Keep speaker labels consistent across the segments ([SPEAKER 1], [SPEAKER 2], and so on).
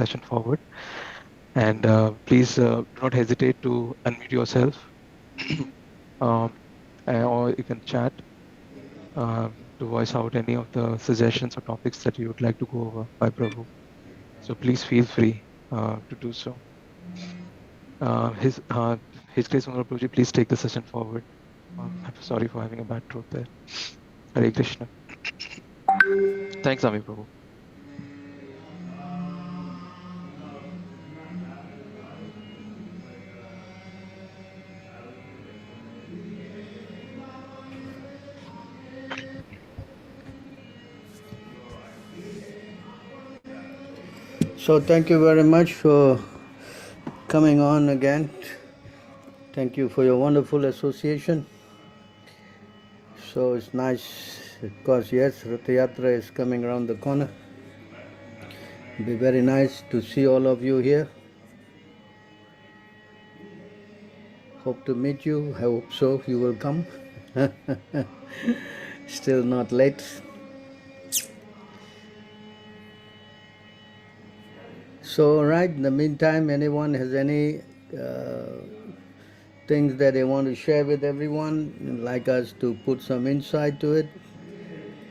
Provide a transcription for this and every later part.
[SPEAKER 1] session forward. And please do not hesitate to unmute yourself, or you can chat to voice out any of the suggestions or topics that you would like to go over by Prabhu. So please feel free to do so. His Grace Honorable Prabhuji, please take the session forward. I'm sorry for having a bad throat there. Hare Krishna. Thanks, Ami Prabhu.
[SPEAKER 2] So thank you very much for coming on again. Thank you for your wonderful association. So it's nice because yes, Rath Yatra is coming around the corner. It'll be very nice to see all of you here. Hope to meet you. I hope so. You will come. Still not late. So, right, in the meantime, anyone has any things that they want to share with everyone, and like us to put some insight to it,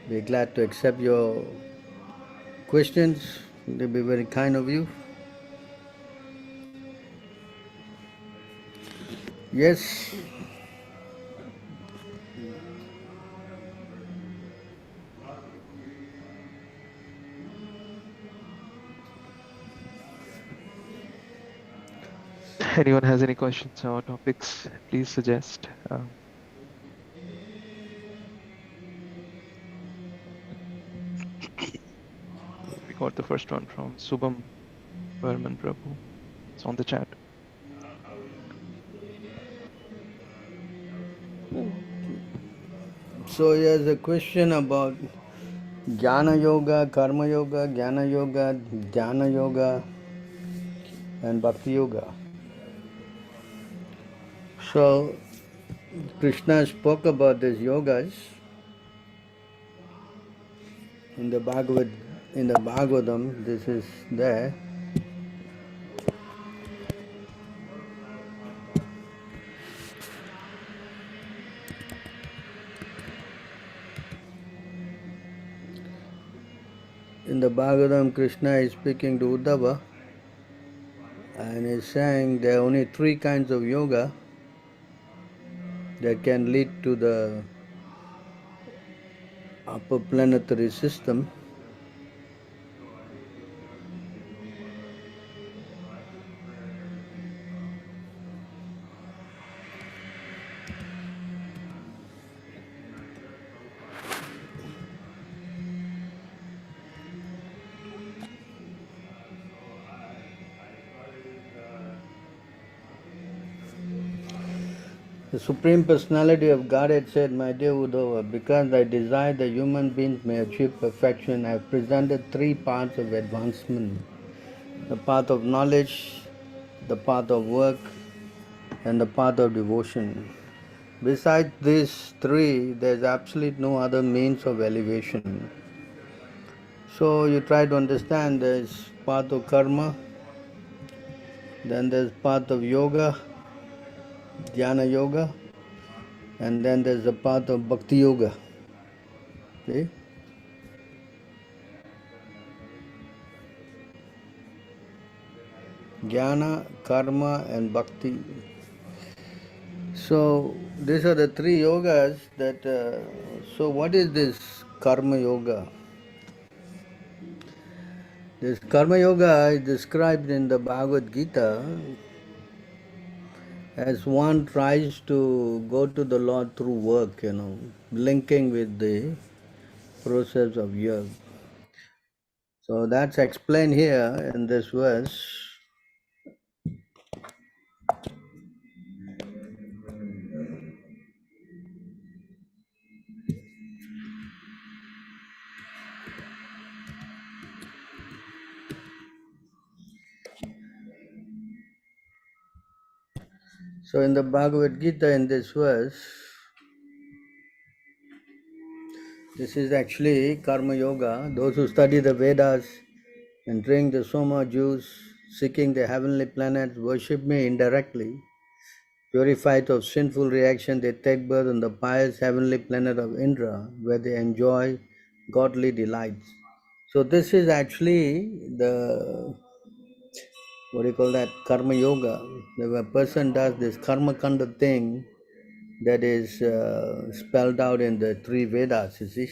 [SPEAKER 2] we're glad to accept your questions. It'll be very kind of you. Yes.
[SPEAKER 1] Anyone has any questions or topics, please suggest. We got the first one from Subham Verman Prabhu. It's on the chat.
[SPEAKER 2] So here's a question about Jnana Yoga, Karma Yoga, Jnana Yoga, Dhyana Yoga, and Bhakti Yoga. So Krishna spoke about these yogas in the Bhagavatam. This is there. In the Bhagavatam, Krishna is speaking to Uddhava and is saying there are only three kinds of yoga that can lead to the upper planetary system. The Supreme Personality of Godhead said, "My dear Uddhava, because I desire that human beings may achieve perfection, I have presented three paths of advancement. The path of knowledge, the path of work, and the path of devotion. Besides these three, there is absolutely no other means of elevation." So you try to understand there is path of karma, then there is path of yoga, dhyana yoga, and then there is the path of bhakti yoga. See? Jnana, karma, and bhakti. So these are the three yogas that. So what is this karma yoga? This karma yoga is described in the Bhagavad Gita as one tries to go to the Lord through work, linking with the process of yoga. So that's explained here in this verse. So in the Bhagavad Gita, in this verse, this is actually karma yoga. Those who study the Vedas, and drink the soma juice, seeking the heavenly planets, worship me indirectly. Purified of sinful reaction, they take birth on the pious heavenly planet of Indra, where they enjoy godly delights. So this is actually the, what do you call that, karma yoga. If a person does this karma kanda thing that is spelled out in the three Vedas, you see.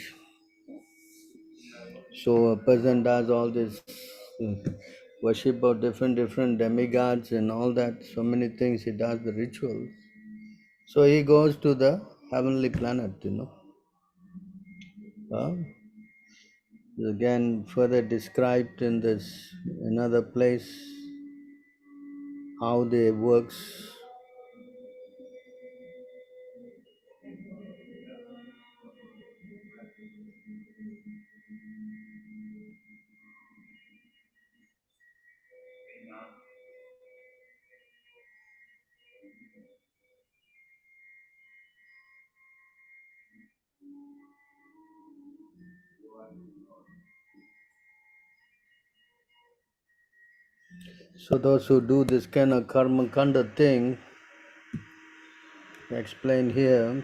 [SPEAKER 2] So a person does all this worship of different demigods and all that, so many things he does the rituals. So he goes to the heavenly planet, Uh, again, further described in this another place how they works. So those who do this kind of karma kanda thing, explained here,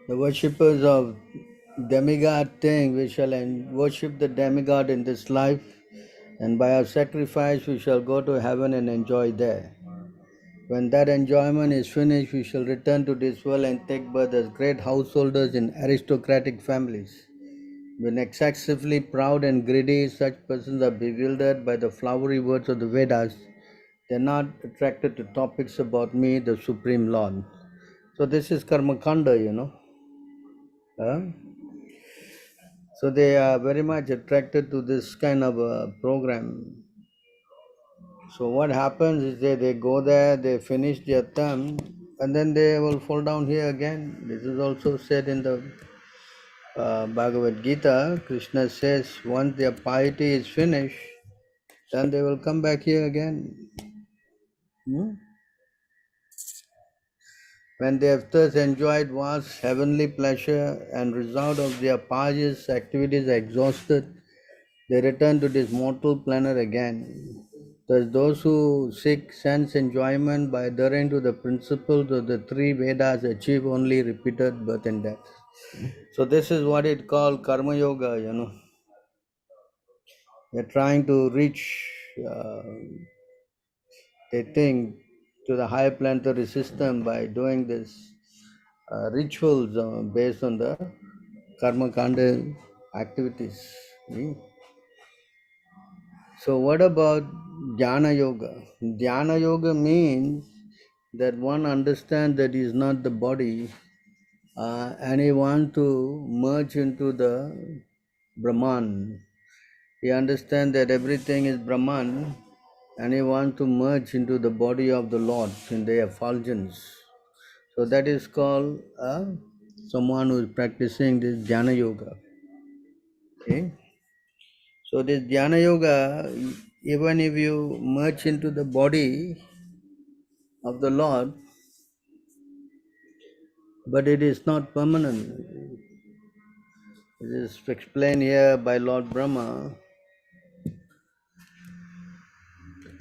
[SPEAKER 2] the worshippers of demigod thing, we shall worship the demigod in this life, and by our sacrifice we shall go to heaven and enjoy there. When that enjoyment is finished, we shall return to this world and take birth as great householders in aristocratic families. When excessively proud and greedy, such persons are bewildered by the flowery words of the Vedas. They are not attracted to topics about me, the Supreme Lord. So this is karma kanda, Huh? So they are very much attracted to this kind of a program. So what happens is they go there, they finish their term, and then they will fall down here again. This is also said in the Bhagavad Gita. Krishna says once their piety is finished, then they will come back here again. When they have thus enjoyed vast heavenly pleasure and result of their pious activities are exhausted, they return to this mortal planet again. Thus, those who seek sense enjoyment by adhering to the principles of the three Vedas achieve only repeated birth and death. So, this is what it called karma yoga, They're trying to reach, they think, to the higher planetary system by doing this rituals based on the karma kanda activities. So what about dhyana yoga? Dhyana yoga means that one understands that he is not the body and he wants to merge into the Brahman. He understands that everything is Brahman and he wants to merge into the body of the Lord in the effulgence. So that is called someone who is practicing this dhyana yoga. Okay? So this dhyana yoga, even if you merge into the body of the Lord, but it is not permanent. It is explained here by Lord Brahma.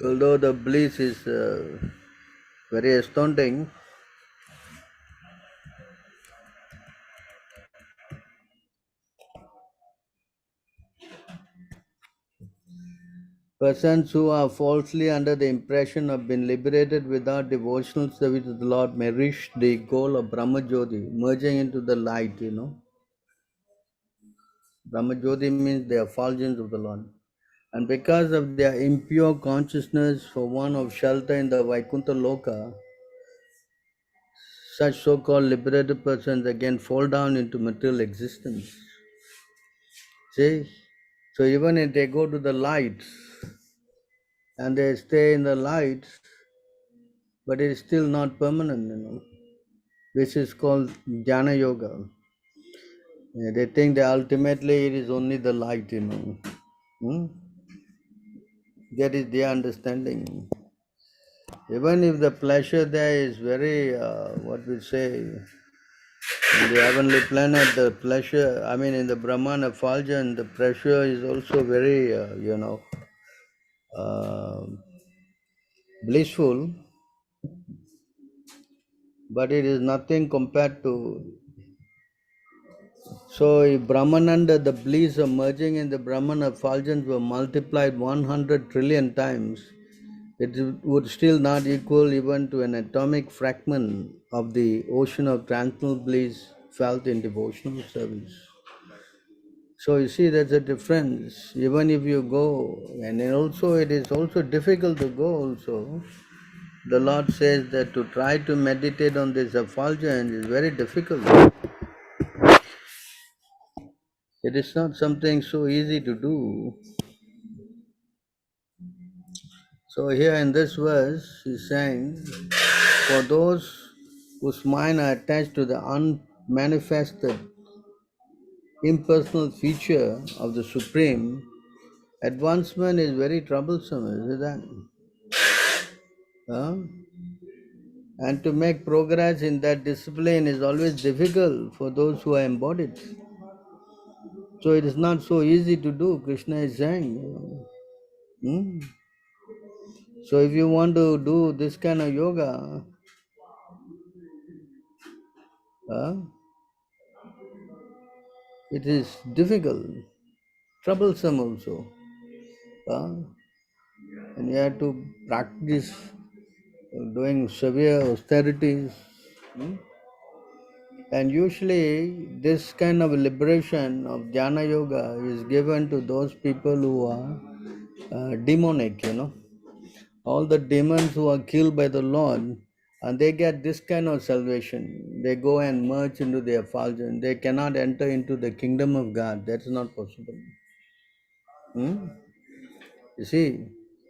[SPEAKER 2] Although the bliss is very astounding, persons who are falsely under the impression of being liberated without devotional service to the Lord may reach the goal of Brahma Jyoti, merging into the light. Brahma Jyoti means the effulgence of the Lord. And because of their impure consciousness for want of shelter in the Vaikuntha Loka, such so-called liberated persons again fall down into material existence. See? So even if they go to the light and they stay in the light, but it is still not permanent, This is called Jnana Yoga. Yeah, they think that ultimately it is only the light, Hmm? That is their understanding. Even if the pleasure there is very, what we say, in the heavenly planet, the pleasure, I mean, in the Brahman effulgence, the pressure is also very, uh, blissful, but it is nothing compared to. So, if Brahmananda, the bliss of merging in the Brahman effulgence were multiplied 100 trillion times, it would still not equal even to an atomic fragment of the ocean of transcendental bliss felt in devotional service. So you see, there's a difference. Even if you go, and then also it is also difficult to go. Also, the Lord says that to try to meditate on this effulgence is very difficult. It is not something so easy to do. So here in this verse, he's saying, for those whose mind are attached to the unmanifested, impersonal feature of the Supreme, advancement is very troublesome, isn't that? Huh? And to make progress in that discipline is always difficult for those who are embodied. So it is not so easy to do, Krishna is saying. Hmm? So if you want to do this kind of yoga, uh, it is difficult, troublesome also. Uh, and you have to practice doing severe austerities. Hmm? And usually this kind of liberation of jnana yoga is given to those people who are demonic, All the demons who are killed by the Lord, and they get this kind of salvation. They go and merge into their effulgence. They cannot enter into the kingdom of God. That's not possible. Hmm? You see,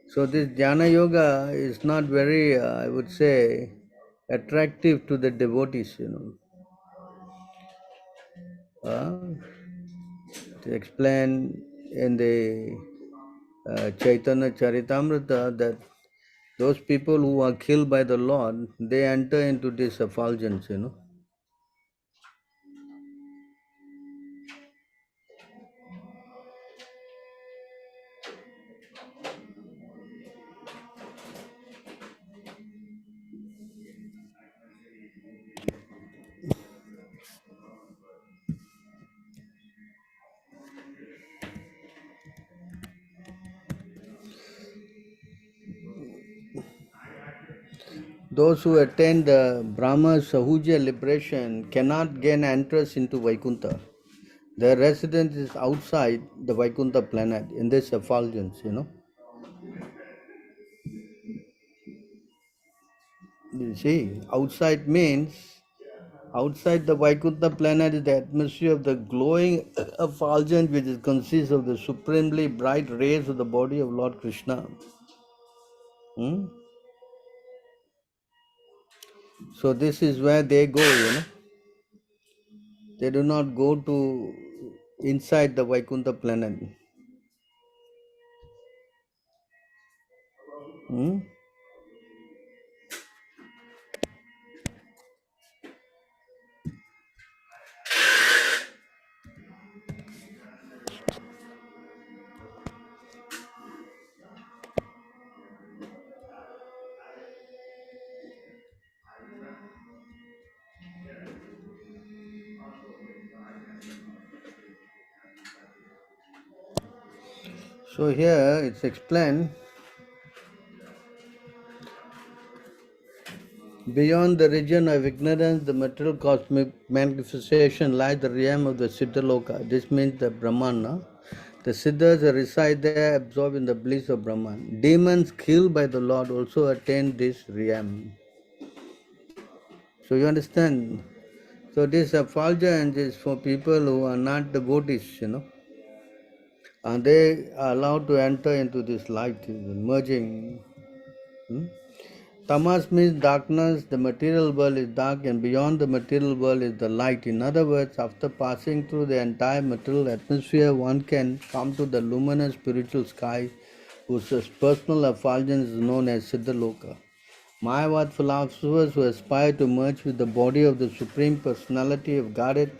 [SPEAKER 2] so this jnana yoga is not very, I would say, attractive to the devotees. To explain in the Chaitanya Charitamrita that those people who are killed by the Lord, they enter into this effulgence. Those who attain the Brahma Sahuja liberation cannot gain entrance into Vaikuntha. Their residence is outside the Vaikuntha planet in this effulgence. You see, outside means outside the Vaikuntha planet is the atmosphere of the glowing effulgence which consists of the supremely bright rays of the body of Lord Krishna. Hmm? So this is where they go. They do not go to inside the Vaikuntha planet. Hmm? So here it's explained, beyond the region of ignorance, the material cosmic manifestation lies the realm of the Siddhaloka. This means the Brahmana. The Siddhas reside there, absorbed in the bliss of Brahman. Demons killed by the Lord also attain this realm. So you understand? So this effulgence is for people who are not devotees, and they are allowed to enter into this light, merging. Hmm? Tamas means darkness, the material world is dark, and beyond the material world is the light. In other words, after passing through the entire material atmosphere, one can come to the luminous spiritual sky, whose personal effulgence is known as Siddhaloka. Mayavad philosophers who aspire to merge with the body of the Supreme Personality of Godhead,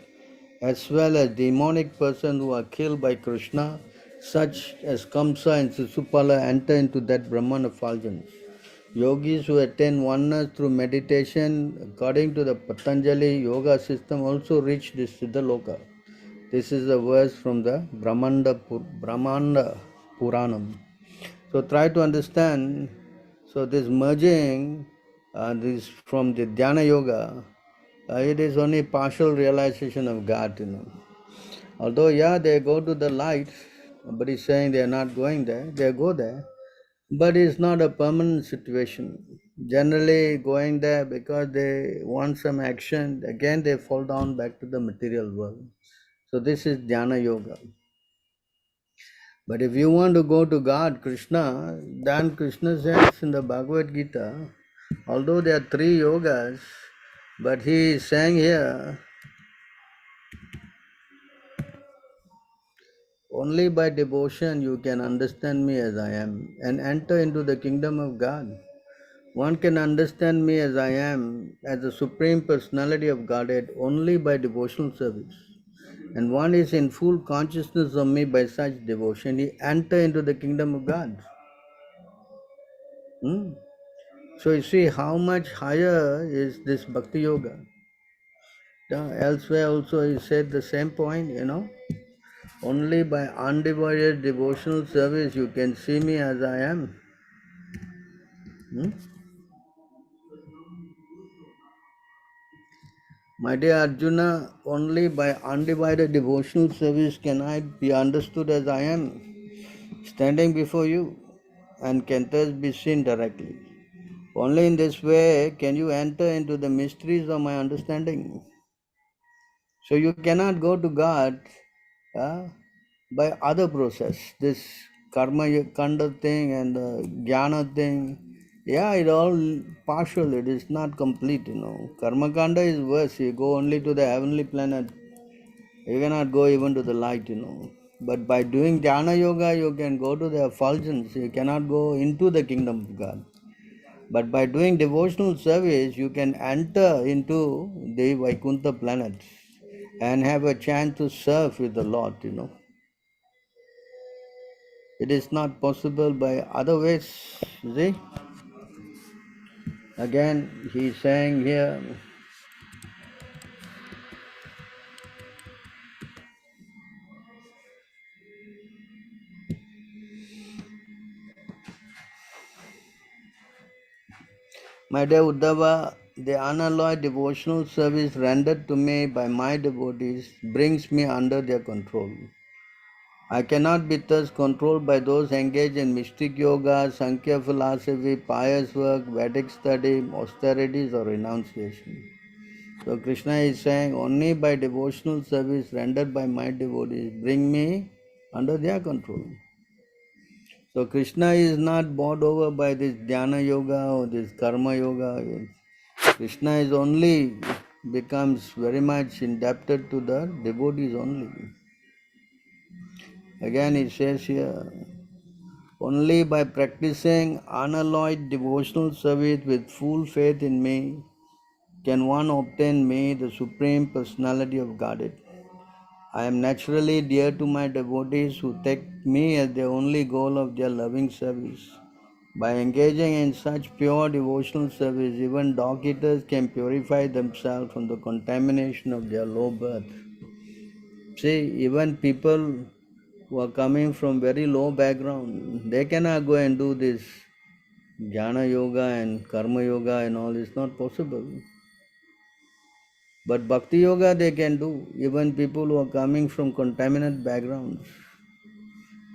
[SPEAKER 2] as well as demonic persons who are killed by Krishna, such as Kamsa and Sisupala, enter into that Brahman effulgence. Yogis who attain oneness through meditation, according to the Patanjali yoga system, also reach this Siddhaloka. This is a verse from the Brahmanda Puranam. So try to understand. So this merging, this from the Dhyana Yoga, it is only partial realization of God. Although, yeah, they go to the light, but he's saying they are not going there. They go there, but it's not a permanent situation. Generally, going there because they want some action, again they fall down back to the material world. So this is Dhyana Yoga. But if you want to go to God, Krishna, then Krishna says in the Bhagavad Gita, although there are three yogas, but he is saying here, only by devotion you can understand me as I am and enter into the kingdom of God. One can understand me as I am, as the Supreme Personality of Godhead, only by devotional service. And one is in full consciousness of me by such devotion, he enter into the kingdom of God. So you see how much higher is this Bhakti Yoga. Elsewhere also he said the same point. Only by undivided devotional service you can see me as I am. My dear Arjuna, only by undivided devotional service can I be understood as I am, standing before you, and can thus be seen directly. Only in this way can you enter into the mysteries of my understanding. So you cannot go to God by other process. This karma kanda thing and the jnana thing, yeah, it all partial. It is not complete. Karma kanda is worse. You go only to the heavenly planet. You cannot go even to the light. But by doing jnana yoga, you can go to the effulgence. You cannot go into the kingdom of God. But by doing devotional service, you can enter into the Vaikuntha planet and have a chance to serve with the Lord. It is not possible by other ways. See? Again, he is saying here, my dear Uddhava, the unalloyed devotional service rendered to me by my devotees brings me under their control. I cannot be thus controlled by those engaged in mystic yoga, Sankhya philosophy, pious work, Vedic study, austerities or renunciation. So Krishna is saying only by devotional service rendered by my devotees bring me under their control. So Krishna is not bought over by this dhyana yoga or this karma yoga. Krishna is only becomes very much indebted to the devotees only. Again it says here, only by practicing unalloyed devotional service with full faith in me can one obtain me, the Supreme Personality of Godhead. I am naturally dear to my devotees who take me as the only goal of their loving service. By engaging in such pure devotional service, even dog eaters can purify themselves from the contamination of their low birth. See, even people who are coming from very low background, they cannot go and do this jnana yoga and karma yoga and all. It's not possible. But bhakti yoga they can do, even people who are coming from contaminated backgrounds.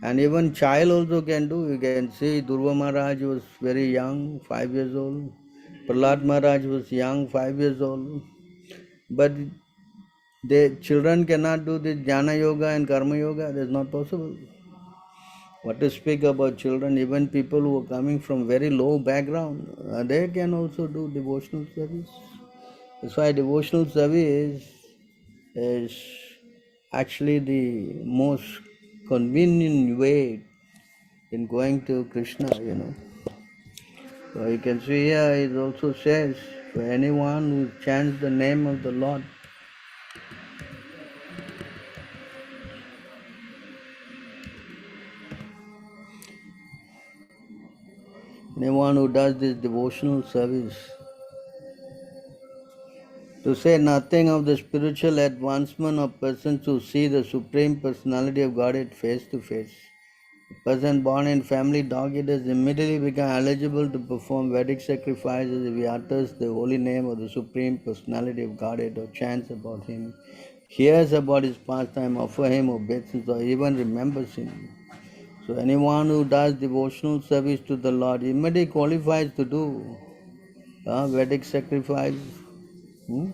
[SPEAKER 2] And even child also can do. You can see Durva Maharaj was very young, 5 years old. Prahlad Maharaj was young, 5 years old. But the children cannot do this jnana yoga and karma yoga. That's not possible. What to speak about children, even people who are coming from very low background, they can also do devotional service. That's why devotional service is actually the most convenient way in going to Krishna. So you can see here it also says, for anyone who chants the name of the Lord, anyone who does this devotional service, to say nothing of the spiritual advancement of persons who see the Supreme Personality of Godhead face to face. A person born in family dog eaters immediately become eligible to perform Vedic sacrifices if he utters the holy name of the Supreme Personality of Godhead or chants about him, hears about his pastime, offer him obeisance, or even remembers him. So anyone who does devotional service to the Lord immediately qualifies to do Vedic sacrifice. Hmm?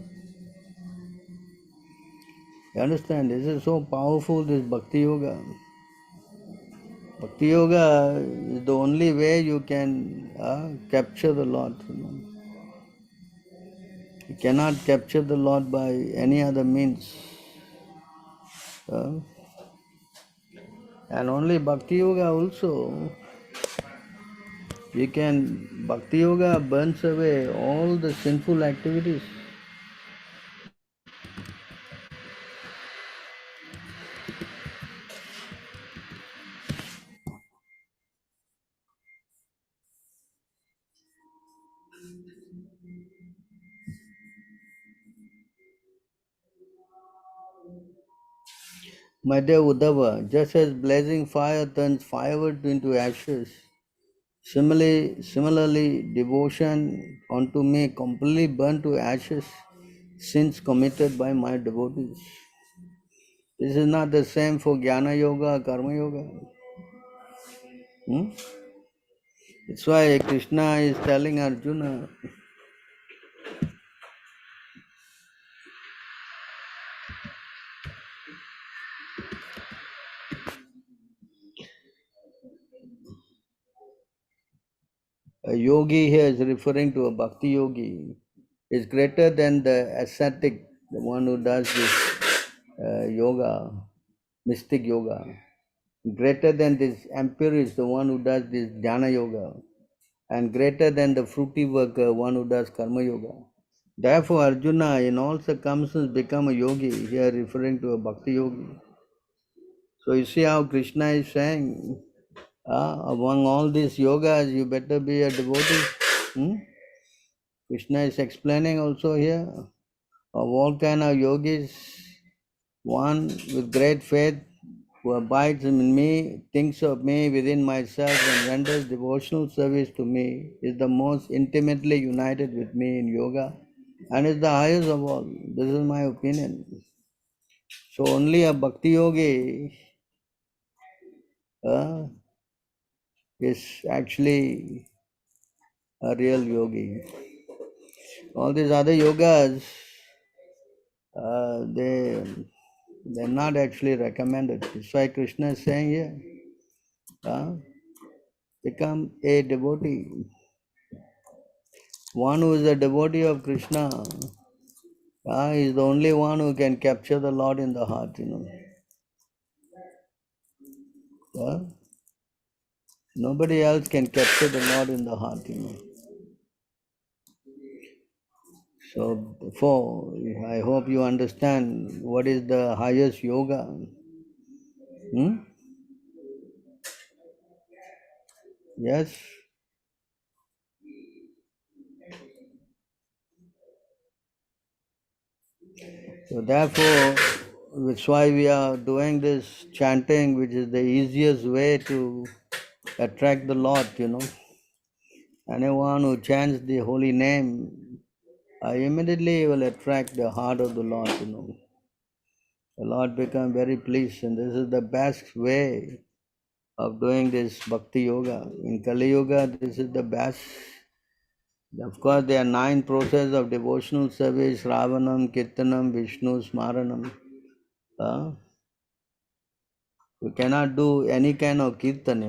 [SPEAKER 2] You understand? This is so powerful, this Bhakti Yoga. Bhakti Yoga is the only way you can capture the Lord. You cannot capture the Lord by any other means. Uh, and only Bhakti Yoga also, Bhakti Yoga burns away all the sinful activities. My dear Uddhava, just as blazing fire turns firewood into ashes, similarly, devotion unto me completely burned to ashes sins committed by my devotees. This is not the same for Jnana Yoga, Karma Yoga. Hmm? That's why Krishna is telling Arjuna, a yogi here is referring to a bhakti yogi, is greater than the ascetic, the one who does this yoga, mystic yoga. Greater than this empirist, the one who does this dhyana yoga. And greater than the fruity worker, one who does karma yoga. Therefore, Arjuna, in all circumstances, become a yogi, here referring to a bhakti yogi. So you see how Krishna is saying, among all these yogas, you better be a devotee. Hmm? Krishna is explaining also here, of all kind of yogis, one with great faith who abides in me, thinks of me within myself and renders devotional service to me, is the most intimately united with me in yoga and is the highest of all. This is my opinion. So only a bhakti yogi uh, is actually a real yogi. All these other yogas, they're not actually recommended. That's why Krishna is saying here, become a devotee. One who is a devotee of Krishna is the only one who can capture the Lord in the heart. Uh, Nobody else can capture the Lord in the heart. So therefore, I hope you understand what is the highest yoga. Hmm? Yes. So therefore, that's why we are doing this chanting, which is the easiest way to attract the Lord. Anyone who chants the holy name, immediately will attract the heart of the Lord. The Lord become very pleased, and this is the best way of doing this bhakti yoga. In Kali Yoga, this is the best. Of course, there are 9 processes of devotional service: Ravanam, Kirtanam, Vishnu, Smaranam. You cannot do any kind of kirtan,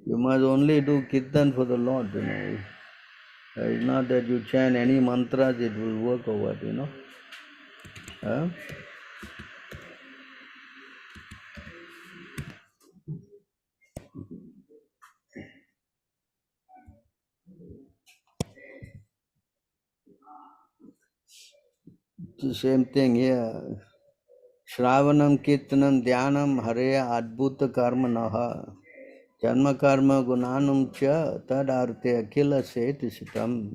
[SPEAKER 2] You must only do kirtan for the Lord, It's not that you chant any mantras, it will work or what, Huh? It's the same thing here. Shravanam Kirtanam Dhyanam Hare Adbhuta Karma Naha Janma Karma Gunanam Cha Tad Arte Akila Seti Sitam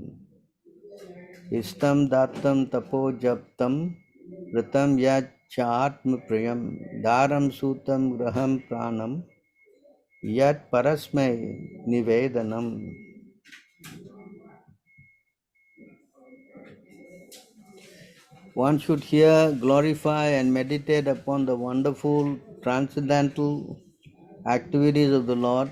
[SPEAKER 2] Istam Dattam Tapo Japtam Pratam Yat Chatma Priyam Dharam Sutam Graham Pranam Yat Parasmai Nivedanam. One should hear, glorify, and meditate upon the wonderful transcendental activities of the Lord.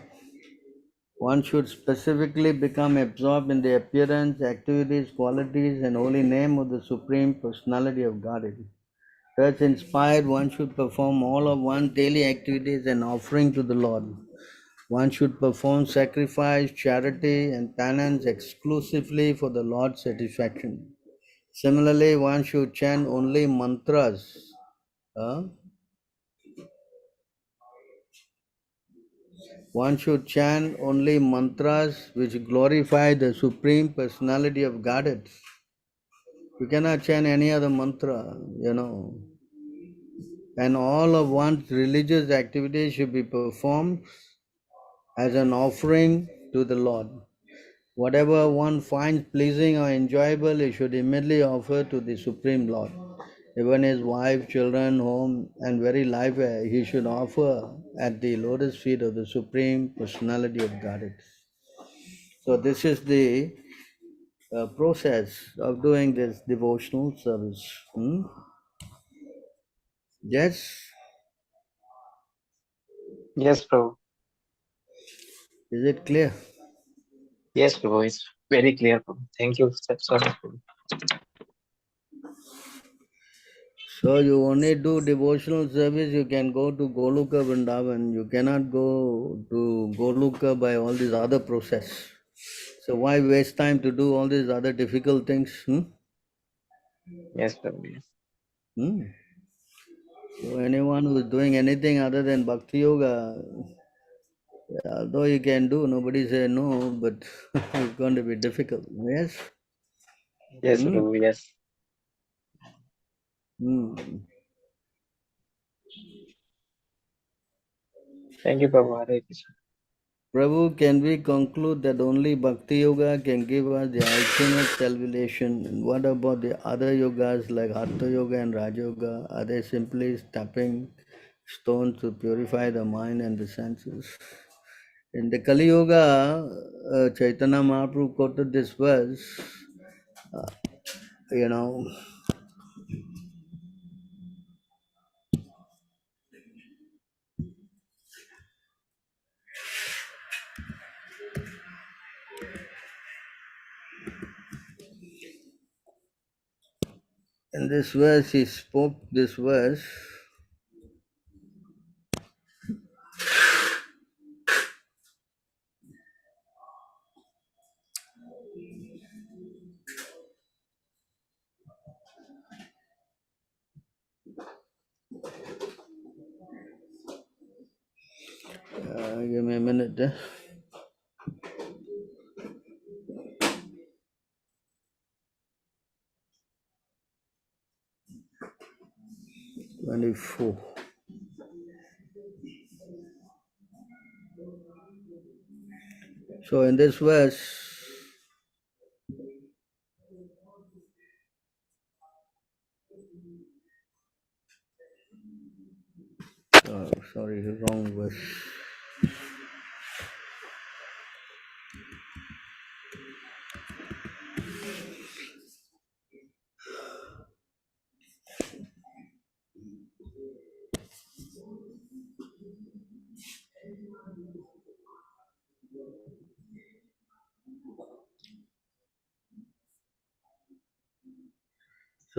[SPEAKER 2] One should specifically become absorbed in the appearance, activities, qualities, and holy name of the Supreme Personality of Godhead. Thus inspired, one should perform all of one's daily activities and offering to the Lord. One should perform sacrifice, charity, and penance exclusively for the Lord's satisfaction. Similarly, one should chant only mantras. One should chant only mantras which glorify the Supreme Personality of Godhead. You cannot chant any other mantra, And all of one's religious activities should be performed as an offering to the Lord. Whatever one finds pleasing or enjoyable, he should immediately offer to the Supreme Lord. Even his wife, children, home, and very life he should offer at the lotus feet of the Supreme Personality of Godhead. So this is the process of doing this devotional service. Yes,
[SPEAKER 3] Yes, Prabhu.
[SPEAKER 2] is it clear?
[SPEAKER 3] Yes, Prabhu. It's very clear, Prabhu. Thank you so much, Prabhu.
[SPEAKER 2] So you only do devotional service, you can go to Goluka Vrindavan. You cannot go to Goluka by all these other process. So why waste time to do all these other difficult things?
[SPEAKER 3] Yes, Prabhu. Yes.
[SPEAKER 2] Hmm? So anyone who is doing anything other than Bhakti Yoga, although you can do, nobody say no, but it's going to be difficult. Yes?
[SPEAKER 3] Yes,
[SPEAKER 2] Hmm?
[SPEAKER 3] Prabhu. Yes.
[SPEAKER 2] Hmm.
[SPEAKER 3] Thank you, Prabhu. Hare Krishna.
[SPEAKER 2] Prabhu, can we conclude that only Bhakti Yoga can give us the ultimate salvation? And what about the other yogas like Hatha Yoga and Raja Yoga? Are they simply stepping stones to purify the mind and the senses? In the Kali Yoga, Chaitanya Mahaprabhu quoted this verse, you know, in this verse, he spoke this verse. Give me a minute. 24. So in this verse, sorry, wrong verse.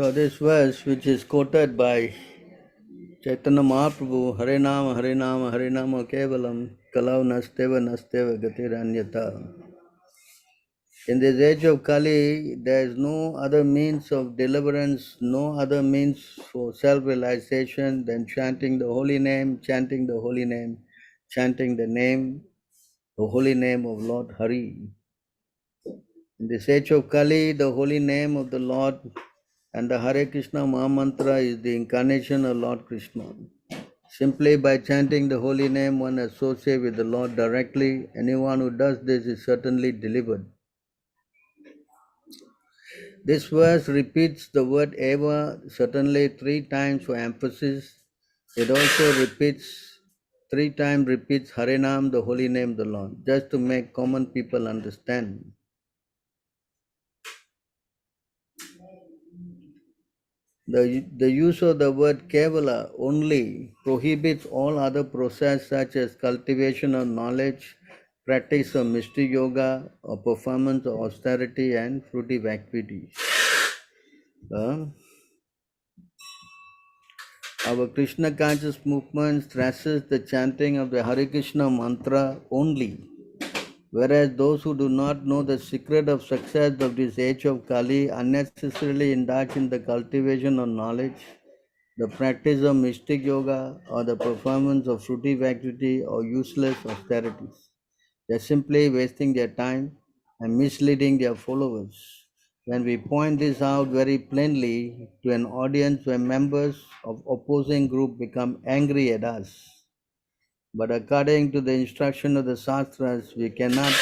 [SPEAKER 2] So this verse, which is quoted by Chaitanya Mahaprabhu, Hare Nama, Hare Nama, Hare Nama Kevalam, Kalau Nasteva Nasteva Gatiranyata. In this age of Kali, there is no other means of deliverance, no other means for self-realization than chanting the holy name, chanting the holy name, chanting the holy name of Lord Hari. In this age of Kali, the holy name of the Lord and the Hare Krishna Mahamantra is the incarnation of Lord Krishna. Simply by chanting the holy name, one associates with the Lord directly. Anyone who does this is certainly delivered. This verse repeats the word eva certainly 3 times for emphasis. It also repeats 3 times repeats Harinam, the holy name of the Lord, just to make common people understand. The use of the word Kevala only prohibits all other process such as cultivation of knowledge, practice of mystic yoga, or performance of austerity and fruitive activities. Our Krishna conscious movement stresses the chanting of the Hare Krishna mantra only, whereas those who do not know the secret of success of this age of Kali unnecessarily indulge in the cultivation of knowledge, the practice of mystic yoga, or the performance of fruitive activity or useless austerities. They are simply wasting their time and misleading their followers. When we point this out very plainly to an audience where members of opposing group become angry at us, but according to the instruction of the Shastras, we cannot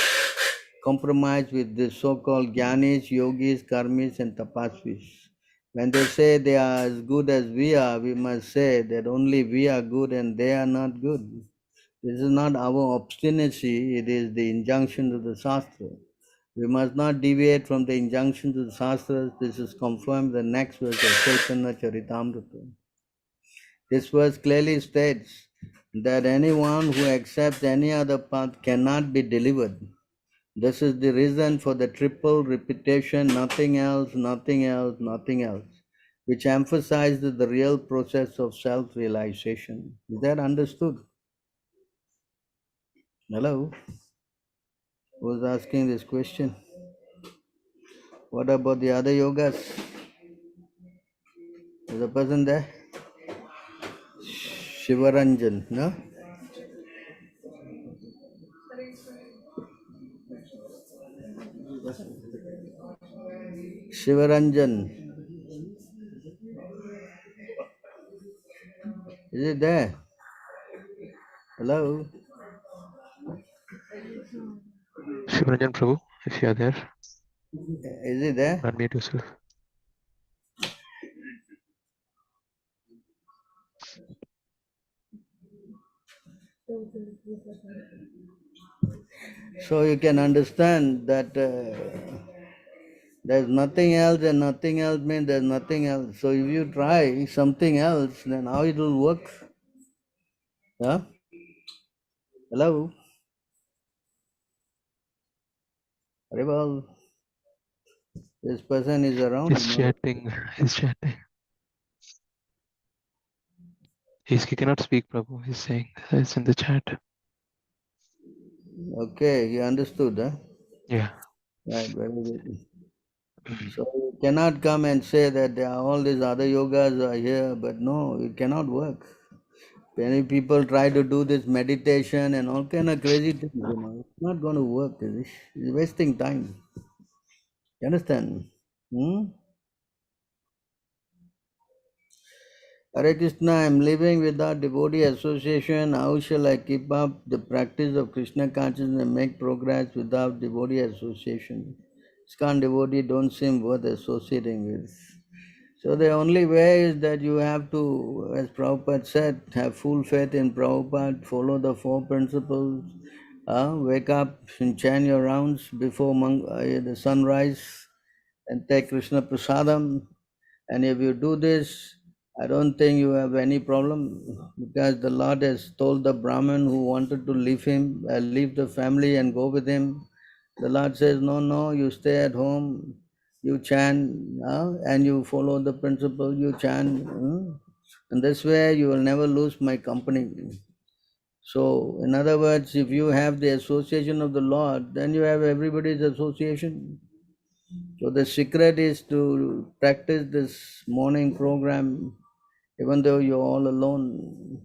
[SPEAKER 2] compromise with the so-called Gyanis, Yogis, Karmis and Tapasvis. When they say they are as good as we are, we must say that only we are good and they are not good. This is not our obstinacy, it is the injunction of the Shastra. We must not deviate from the injunctions of the Shastras. This is confirmed in the next verse of Chaitanya Charitamrita. This verse clearly states that anyone who accepts any other path cannot be delivered. This is the reason for the triple repetition, nothing else, nothing else, nothing else, which emphasizes the real process of self-realization. Is that understood? Hello? Who was asking this question? What about the other yogas? Is a person there? Shivaranjan, no? Shivaranjan, is it there? Hello?
[SPEAKER 1] Shivaranjan Prabhu, if you are there,
[SPEAKER 2] Is it there?
[SPEAKER 1] unmute yourself.
[SPEAKER 2] So you can understand that there's nothing else and nothing else means there's nothing else. So if you try something else, then how it will work? Huh? Hello? Haribol, this person is around.
[SPEAKER 1] He's chatting. He's chatting. He cannot speak, Prabhu. He's saying it's in the chat.
[SPEAKER 2] Okay, you understood, huh?
[SPEAKER 1] Yeah.
[SPEAKER 2] Right, very good. So you cannot come and say that there are all these other yogas are here, but no, it cannot work. Many people try to do this meditation and all kind of crazy things, It's not going to work, is it? It's wasting time. You understand? Hare Krishna, I am living without devotee association. How shall I keep up the practice of Krishna consciousness and make progress without devotee association? ISKCON devotee don't seem worth associating with. So the only way is that you have to, as Prabhupada said, have full faith in Prabhupada, follow the 4 principles, wake up and chant your rounds before the sunrise and take Krishna Prasadam. And if you do this, I don't think you have any problem because the Lord has told the Brahmin who wanted to leave the family and go with him. The Lord says, no, you stay at home, you chant, and you follow the principle, you chant. And this way you will never lose my company. So, in other words, if you have the association of the Lord, then you have everybody's association. So the secret is to practice this morning program even though you're all alone,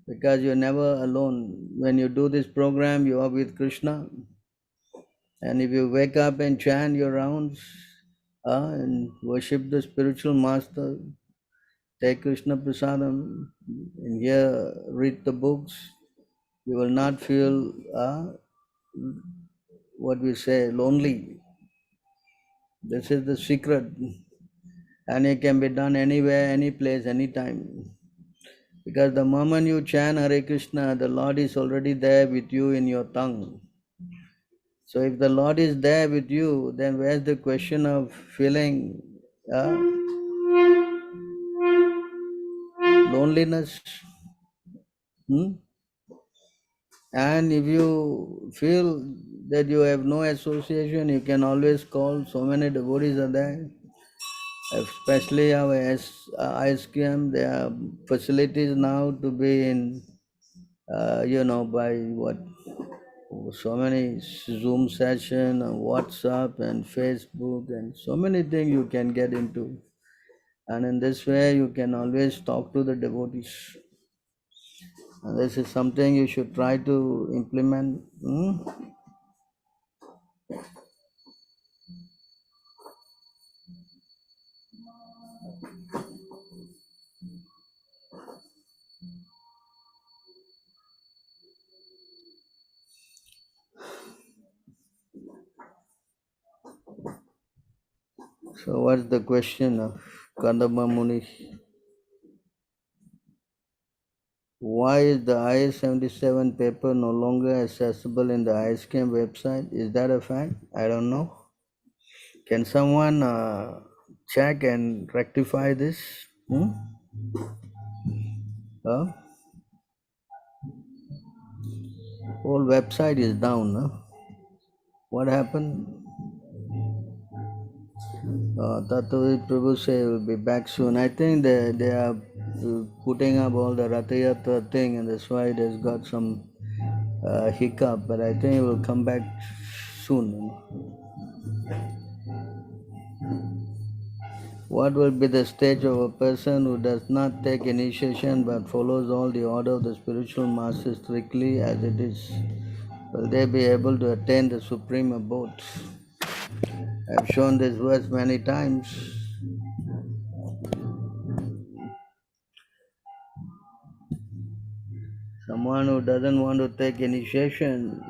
[SPEAKER 2] because you're never alone. When you do this program, you are with Krishna. And if you wake up and chant your rounds and worship the spiritual master, take Krishna Prasadam, and here read the books, you will not feel what we say, lonely. This is the secret. And it can be done anywhere, any place, anytime. Because the moment you chant Hare Krishna, the Lord is already there with you in your tongue. So if the Lord is there with you, then where's the question of feeling loneliness? And if you feel that you have no association, you can always call. So many devotees are there, especially our ISKM. There are facilities now to be in, by what? So many Zoom session, WhatsApp and Facebook, and so many things you can get into. And in this way, you can always talk to the devotees. And this is something you should try to implement. So, what's the question of Kandama Muni? Why is the IS-77 paper no longer accessible in the ISKM website? Is that a fact? I don't know. Can someone check and rectify this? Whole website is down. What happened? Tatavi Prabhu say will be back soon. I think they are putting up all the Ratha Yatra thing, and that's why it has got some hiccup. But I think it will come back soon. What will be the stage of a person who does not take initiation but follows all the order of the spiritual master strictly as it is? Will they be able to attain the supreme abode? I've shown this verse many times. Someone who doesn't want to take initiation,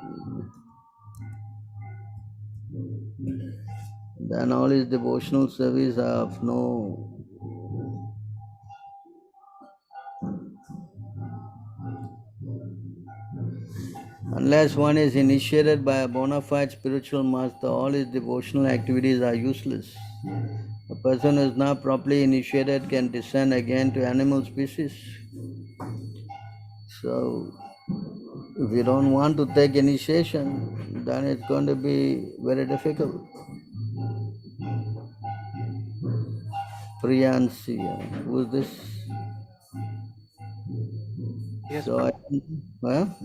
[SPEAKER 2] then all his devotional service are of no. Unless one is initiated by a bona fide spiritual master, all his devotional activities are useless. A person who is not properly initiated can descend again to animal species. So, if you don't want to take initiation, then it's going to be very difficult. Priyansi, who's this?
[SPEAKER 3] Yes,
[SPEAKER 2] So,
[SPEAKER 3] Prabhu.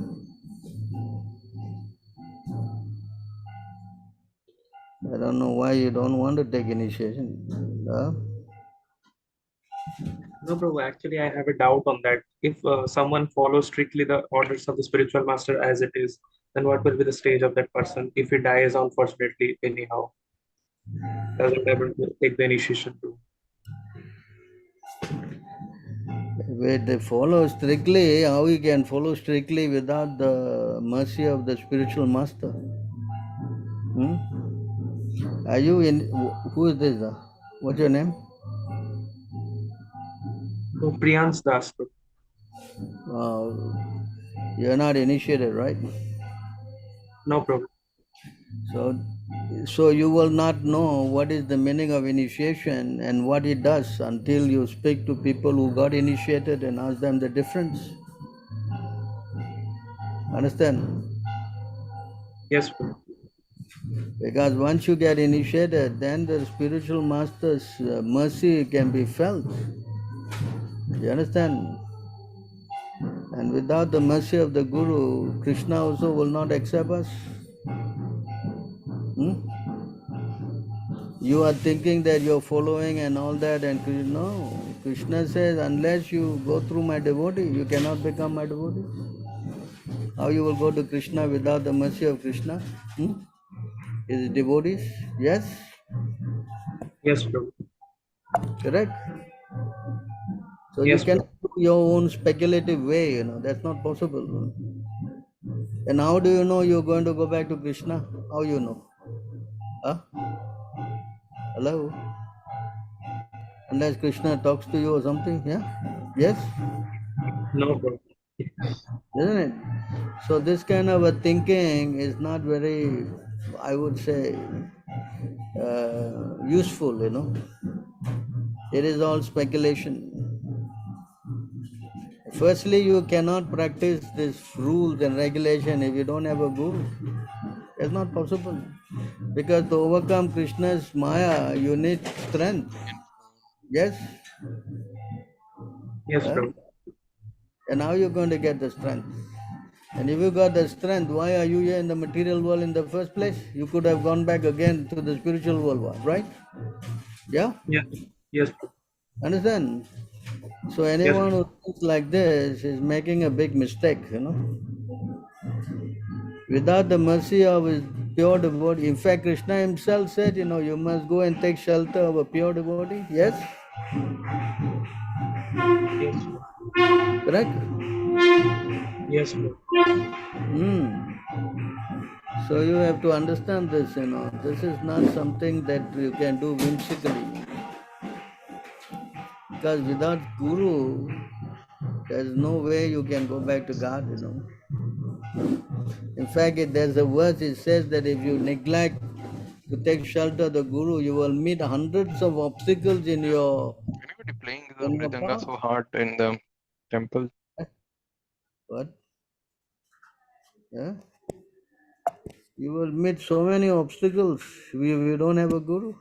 [SPEAKER 2] I don't know why you don't want to take initiation.
[SPEAKER 3] No, Prabhu, actually, I have a doubt on that. If someone follows strictly the orders of the spiritual master as it is, then what will be the stage of that person if he dies unfortunately anyhow? Doesn't able to take the initiation too.
[SPEAKER 2] If they follow strictly, how you can follow strictly without the mercy of the spiritual master? Are you in? Who is this? What's your name?
[SPEAKER 3] So Priyan's Das,
[SPEAKER 2] You're not initiated, right?
[SPEAKER 3] no problem.
[SPEAKER 2] So you will not know what is the meaning of initiation and what it does until you speak to people who got initiated and ask them the difference. Understand?
[SPEAKER 3] Yes, Prabhu.
[SPEAKER 2] Because once you get initiated, then the spiritual master's mercy can be felt. You understand? And without the mercy of the Guru, Krishna also will not accept us. Hmm? You are thinking that you're following and all that, and no. Krishna says, unless you go through my devotee, you cannot become my devotee. How you will go to Krishna without the mercy of Krishna? Hmm? Is it devotees? Yes,
[SPEAKER 3] Yes, Prabhu.
[SPEAKER 2] correct. So you
[SPEAKER 3] Yes,
[SPEAKER 2] can
[SPEAKER 3] Prabhu.
[SPEAKER 2] do your own speculative way, that's not possible. And how do you know you're going to go back to Krishna? How you know? Huh? Hello? Unless Krishna talks to you or something, yeah? Yes?
[SPEAKER 3] No, Prabhu.
[SPEAKER 2] Isn't it? So this kind of a thinking is not very, I would say, useful. It is all speculation. Firstly, you cannot practice these rules and regulation if you don't have a guru. It's not possible. Because to overcome Krishna's Maya, you need strength. Yes?
[SPEAKER 3] Yes,
[SPEAKER 2] Huh?
[SPEAKER 3] Prabhu.
[SPEAKER 2] And how you're going to get the strength? And if you got the strength, why are you here in the material world in the first place? You could have gone back again to the spiritual world, right? Yeah?
[SPEAKER 3] Yes. Yes, Prabhu.
[SPEAKER 2] Understand? So
[SPEAKER 3] Yes,
[SPEAKER 2] anyone
[SPEAKER 3] Prabhu.
[SPEAKER 2] who thinks like this is making a big mistake. Without the mercy of his pure devotee. In fact, Krishna himself said, you must go and take shelter of a pure devotee. Yes?
[SPEAKER 3] Yes, Prabhu.
[SPEAKER 2] Correct?
[SPEAKER 3] Yes, Prabhu.
[SPEAKER 2] Hmm. So you have to understand this. This is not something that you can do whimsically. Because without Guru, there's no way you can go back to God. In fact, there's a verse, it says that if you neglect to take shelter of the Guru, you will meet hundreds of obstacles in your
[SPEAKER 1] Anybody playing the
[SPEAKER 2] in your
[SPEAKER 1] mridanga
[SPEAKER 2] path.
[SPEAKER 1] so hard in the temple?
[SPEAKER 2] What? Yeah? You will meet so many obstacles if you don't have a Guru.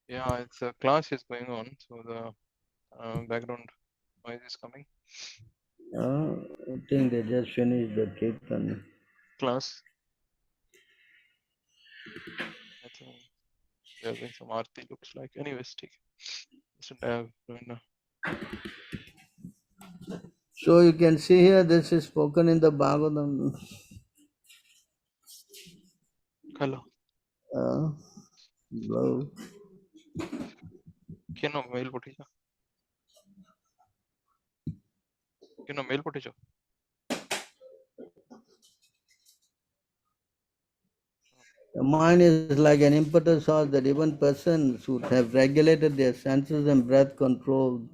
[SPEAKER 1] Yeah, it's a class is going on, so the background noise is coming.
[SPEAKER 2] I think they just finished the kirtan.
[SPEAKER 1] Class. I think they're doing some arti looks like. Anyways, take it.
[SPEAKER 2] So you can see here, this is spoken in the Bhagavatam.
[SPEAKER 1] Hello.
[SPEAKER 2] Well,
[SPEAKER 1] Kino mail potija. Kino mail potija.
[SPEAKER 2] the mind is like an impetus source that even persons who have regulated their senses and breath control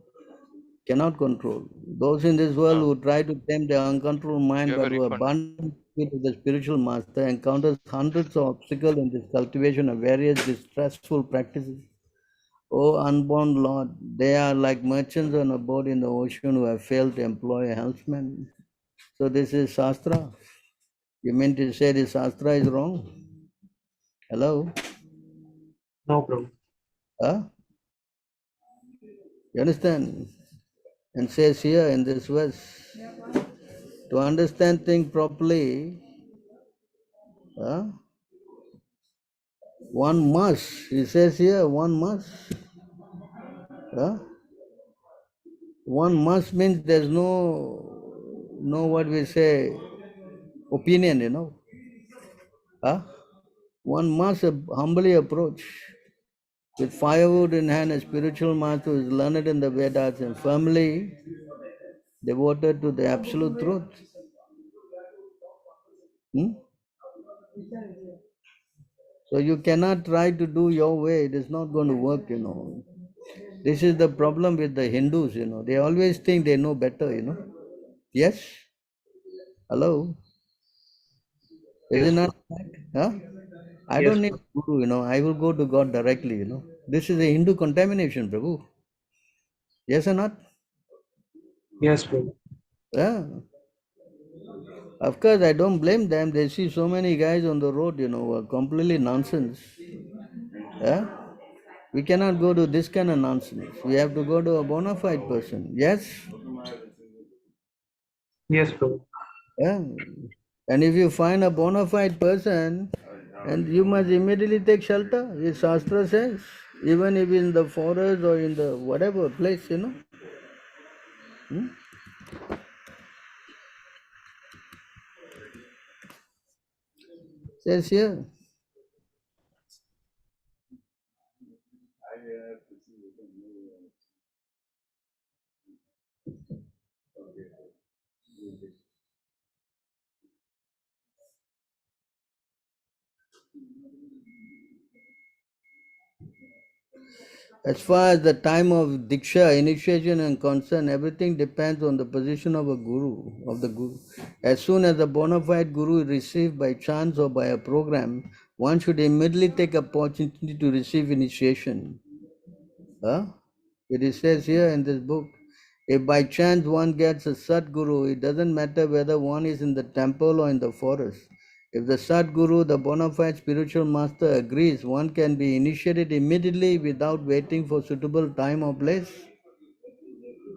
[SPEAKER 2] cannot control. Those in this world
[SPEAKER 1] Yeah,
[SPEAKER 2] who try to tame their uncontrolled mind
[SPEAKER 1] you have
[SPEAKER 2] but
[SPEAKER 1] a
[SPEAKER 2] who
[SPEAKER 1] refund.
[SPEAKER 2] abandon it to the spiritual master encounters hundreds of obstacles in this cultivation of various distressful practices. O unborn Lord, they are like merchants on a boat in the ocean who have failed to employ a helmsman. So this is Shastra. You mean to say this Shastra is wrong? Hello?
[SPEAKER 3] No, Prabhu.
[SPEAKER 2] Huh? You understand? And says here in this verse, to understand things properly, huh, one must, he says here, one must. Huh? One must means there's no what we say, opinion. Huh? One must humbly approach with firewood in hand a spiritual master who is learned in the Vedas and firmly devoted to the absolute truth. Hmm? So you cannot try to do your way, it is not going to work. This is the problem with the Hindus. They always think they know better. Yes? Hello? Is it
[SPEAKER 3] Yes,
[SPEAKER 2] not
[SPEAKER 3] Prabhu.
[SPEAKER 2] right? Huh? I
[SPEAKER 3] Yes,
[SPEAKER 2] don't need
[SPEAKER 3] Prabhu.
[SPEAKER 2] Guru. I will go to God directly. This is a Hindu contamination, Prabhu. Yes or not?
[SPEAKER 3] Yes, Prabhu.
[SPEAKER 2] Yeah. Of course, I don't blame them. They see so many guys on the road, who are completely nonsense. Yeah? We cannot go to this kind of nonsense. We have to go to a bona fide person. Yes?
[SPEAKER 3] Yes, Prabhu.
[SPEAKER 2] Yeah. And if you find a bona fide person, and you must immediately take shelter, as Shastra says, even if in the forest or in the whatever place, you know. Hmm? Says here. As far as the time of Diksha, initiation and concern, everything depends on the position of a guru, of the guru. As soon as a bona fide guru is received by chance or by a program, one should immediately take opportunity to receive initiation. Huh? It says here in this book, if by chance one gets a Sadguru, it doesn't matter whether one is in the temple or in the forest. If the Sadguru, the bona fide spiritual master, agrees, one can be initiated immediately without waiting for suitable time or place.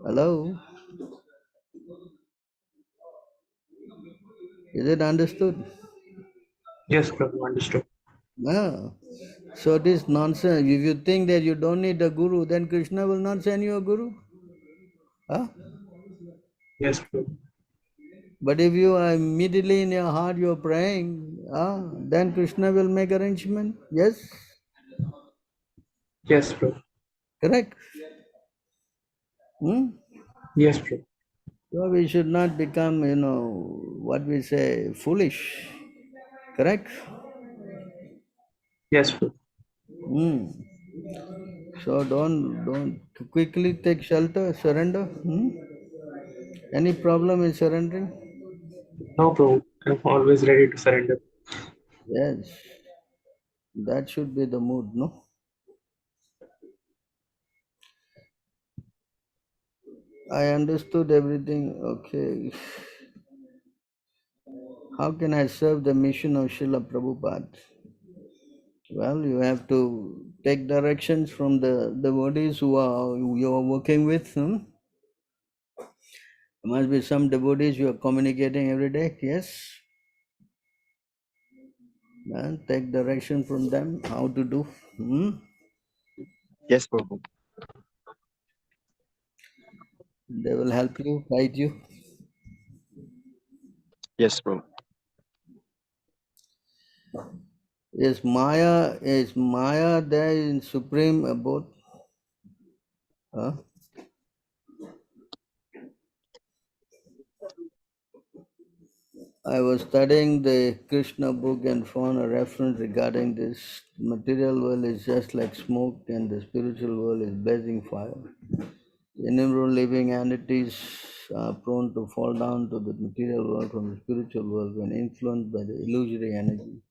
[SPEAKER 2] Hello? Is it understood?
[SPEAKER 3] Yes, Prabhu, understood.
[SPEAKER 2] Yeah. So this nonsense, if you think that you don't need a guru, then Krishna will not send you a guru. Huh?
[SPEAKER 3] Yes, Prabhu.
[SPEAKER 2] But if you are immediately in your heart you are praying, then Krishna will make arrangement. Yes?
[SPEAKER 3] Yes, Prabhu.
[SPEAKER 2] Correct? Hmm?
[SPEAKER 3] Yes, Prabhu.
[SPEAKER 2] So we should not become, what we say, foolish. Correct?
[SPEAKER 3] Yes, Prabhu.
[SPEAKER 2] Hmm. So don't quickly take shelter, surrender. Hmm? Any problem in surrendering?
[SPEAKER 3] No, Prabhu. I'm always ready to surrender.
[SPEAKER 2] Yes. That should be the mood, no? I understood everything. Okay. How can I serve the mission of Srila Prabhupada? Well, you have to take directions from the devotees who you are working with. There must be some devotees you are communicating every day. Yes. And take direction from them how to do.
[SPEAKER 4] Yes, Prabhu.
[SPEAKER 2] They will help you, guide you.
[SPEAKER 4] Yes, Prabhu.
[SPEAKER 2] Is Maya there in supreme abode? Huh? I was studying the Krishna book and found a reference regarding this. Material world is just like smoke and the spiritual world is blazing fire. Innumerable living entities are prone to fall down to the material world from the spiritual world when influenced by the illusory energy.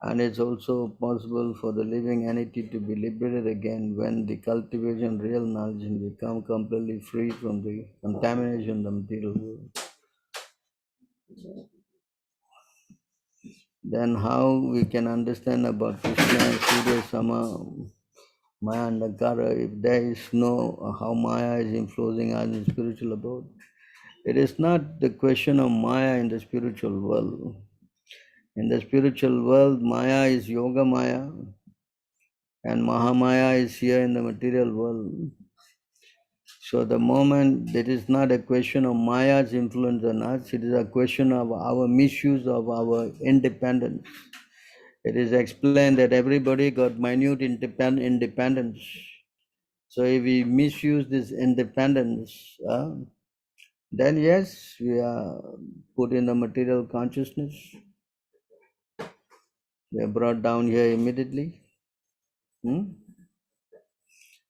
[SPEAKER 2] And it's also possible for the living entity to be liberated again when the cultivation of real knowledge and become completely free from the contamination of the material world. Then how we can understand about Krishna and Surya Sama, Maya and Ankara if there is no how Maya is influencing us in spiritual abode? It is not the question of Maya in the spiritual world. In the spiritual world, Maya is Yoga Maya and Mahamaya is here in the material world. So the moment it is not a question of Maya's influence on us, it is a question of our misuse of our independence. It is explained that everybody got minute independence. So if we misuse this independence, then yes, we are put in the material consciousness. We are brought down here immediately.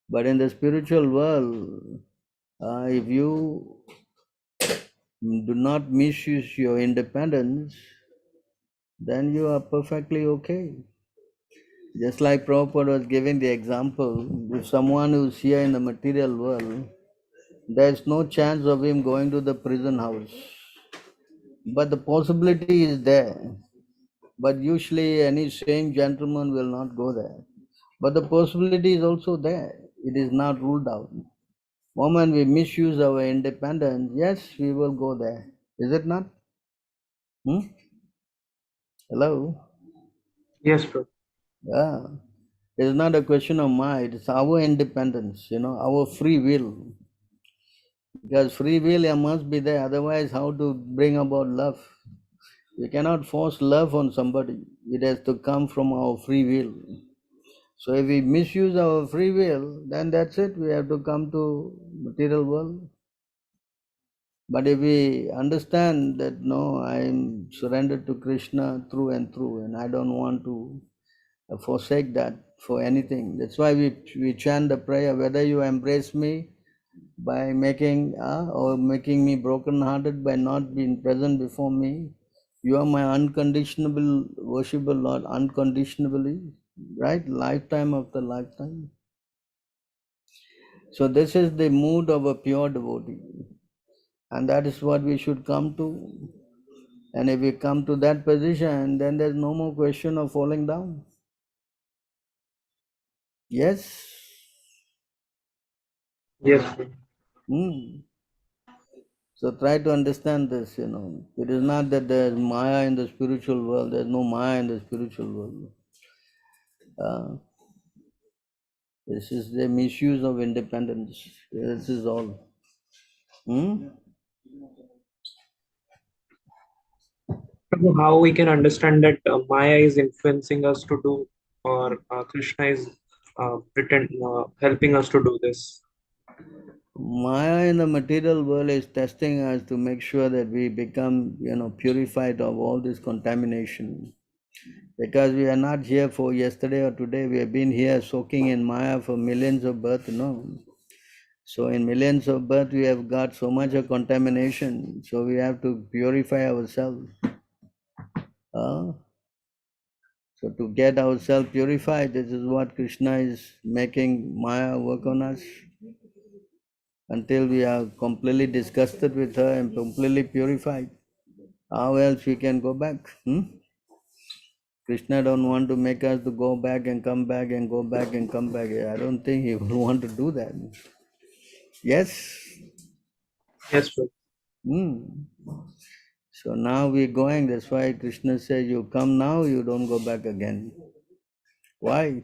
[SPEAKER 2] But in the spiritual world, if you do not misuse your independence, then you are perfectly okay. Just like Prabhupada was giving the example, if someone who's here in the material world, there is no chance of him going to the prison house. But the possibility is there. But usually any sane gentleman will not go there. But the possibility is also there. It is not ruled out. Moment we misuse our independence, yes, we will go there. Is it not? Hello?
[SPEAKER 3] Yes, Prabhu.
[SPEAKER 2] Yeah. It's not a question of mind, it's our independence, our free will. Because free will must be there, otherwise how to bring about love? We cannot force love on somebody. It has to come from our free will. So if we misuse our free will, then that's it. We have to come to material world. But if we understand that no, I am surrendered to Krishna through and through, and I don't want to forsake that for anything. That's why we chant the prayer, whether you embrace me by making or making me broken-hearted by not being present before me. You are my unconditional worshipable Lord, unconditionally, right? Lifetime after lifetime. So this is the mood of a pure devotee. And that is what we should come to. And if we come to that position, then there's no more question of falling down. Yes?
[SPEAKER 3] Yes, Prabhu.
[SPEAKER 2] So try to understand this, It is not that there's Maya in the spiritual world. There's no Maya in the spiritual world. This is the misuse of independence. This is all.
[SPEAKER 3] Prabhu, how we can understand that Maya is influencing us to do, or Krishna is helping us to do this?
[SPEAKER 2] Maya in the material world is testing us to make sure that we become, purified of all this contamination. Because we are not here for yesterday or today. We have been here soaking in Maya for millions of births, So in millions of births, we have got so much of contamination. So we have to purify ourselves. So to get ourselves purified, this is what Krishna is making Maya work on us. Until we are completely disgusted with her and completely purified. How else we can go back? Krishna don't want to make us to go back and come back and go back and come back. I don't think he will want to do that. Yes?
[SPEAKER 3] Yes, Prabhu.
[SPEAKER 2] So now we're going. That's why Krishna says, you come now, you don't go back again. Why?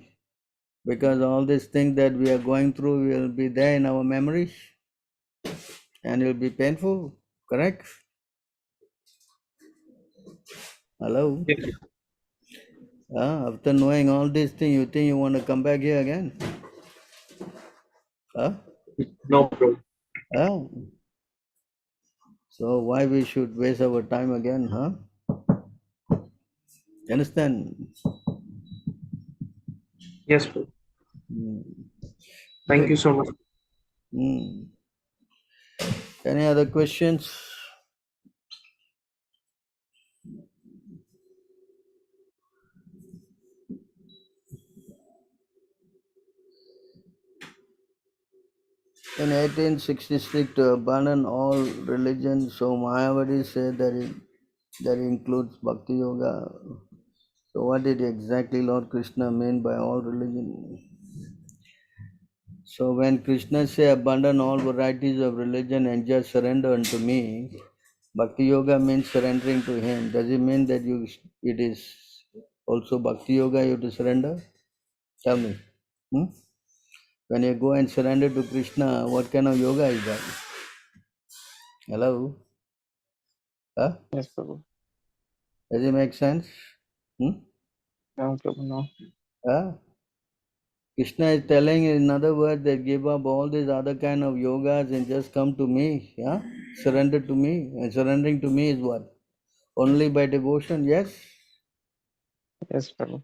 [SPEAKER 2] Because all these things that we are going through will be there in our memories and it will be painful. Correct? Hello?
[SPEAKER 3] Yes.
[SPEAKER 2] After knowing all these things, you think you want to come back here again?
[SPEAKER 3] No, Prabhu.
[SPEAKER 2] So why we should waste our time again, You understand?
[SPEAKER 3] Yes, Prabhu.
[SPEAKER 2] Hmm.
[SPEAKER 3] Thank
[SPEAKER 2] Good.
[SPEAKER 3] you so much.
[SPEAKER 2] Any other questions? In 1866, to abandon all religions, so Mayavadi said that includes Bhakti Yoga. So what did exactly Lord Krishna mean by all religion? So when Krishna say abandon all varieties of religion and just surrender unto me, Bhakti Yoga means surrendering to him. Does it mean that it is also Bhakti Yoga you have to surrender? Tell me. When you go and surrender to Krishna, what kind of yoga is that? Hello?
[SPEAKER 1] Yes, Prabhu.
[SPEAKER 2] Does it make sense?
[SPEAKER 1] No, Prabhu, no.
[SPEAKER 2] Krishna is telling in other words that give up all these other kind of yogas and just come to me. Surrender to me. And surrendering to me is what? Only by devotion, yes?
[SPEAKER 1] Yes, Prabhu.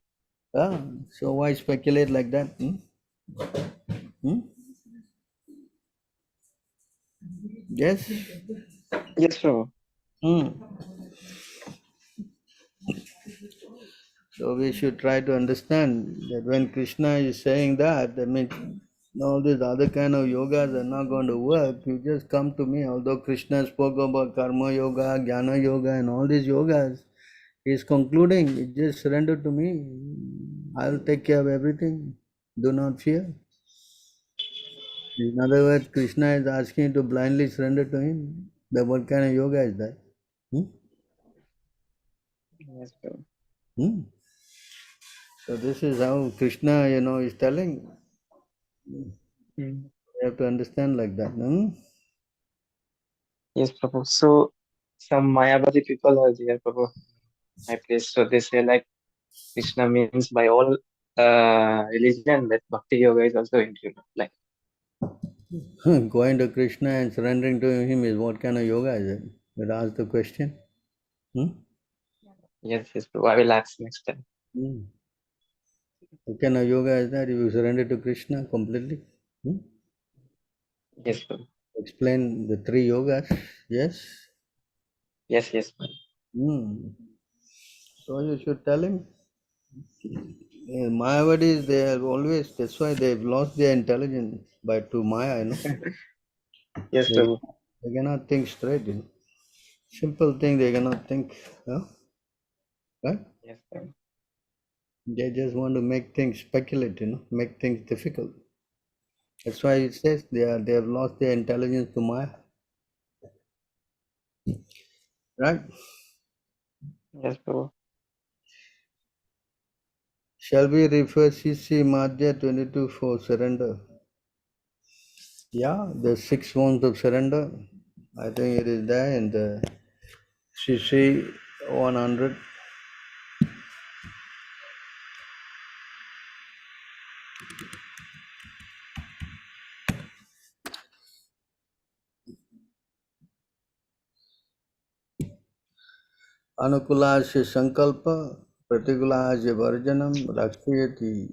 [SPEAKER 2] So why speculate like that? Yes?
[SPEAKER 1] Yes, Prabhu.
[SPEAKER 2] So we should try to understand that when Krishna is saying that means all these other kind of yogas are not going to work. You just come to me. Although Krishna spoke about karma yoga, jnana yoga and all these yogas, he is concluding, you just surrender to me. I will take care of everything. Do not fear. In other words, Krishna is asking you to blindly surrender to him. Then what kind of yoga is that? Hmm?
[SPEAKER 4] Yes, Prabhu.
[SPEAKER 2] Hmm? So this is how Krishna, is telling.
[SPEAKER 4] Mm.
[SPEAKER 2] You have to understand like that. Hmm?
[SPEAKER 4] Yes, Prabhu. So some Mayavadi people are there, Prabhu, my place. So they say like Krishna means by all religion that Bhakti Yoga is also included. Like
[SPEAKER 2] Going to Krishna and surrendering to him is what kind of yoga is it? But ask the question. Hmm?
[SPEAKER 4] yes, yes, Prabhu. I will ask next time.
[SPEAKER 2] Hmm. What kind of yoga is that if you surrender to Krishna completely? Hmm?
[SPEAKER 4] Yes, Prabhu.
[SPEAKER 2] Explain the three yogas. Yes?
[SPEAKER 4] Yes, yes, Prabhu.
[SPEAKER 2] Hmm. So you should tell him. Mayavadis, they have always, that's why they've lost their intelligence by to Maya,
[SPEAKER 4] Yes,
[SPEAKER 2] They,
[SPEAKER 4] Prabhu.
[SPEAKER 2] they cannot think straight. Simple thing they cannot think. Right?
[SPEAKER 4] Yes, Prabhu.
[SPEAKER 2] They just want to make things speculate, make things difficult. That's why it says they have lost their intelligence to Maya. Right?
[SPEAKER 4] Yes, Prabhu.
[SPEAKER 2] Shall we refer CC Madhya 22 for surrender? Yeah, the 6 forms of surrender. I think it is there in the CC 100. Anukulasya Sankalpa, Pratikulasya Varjanam, Rakshayati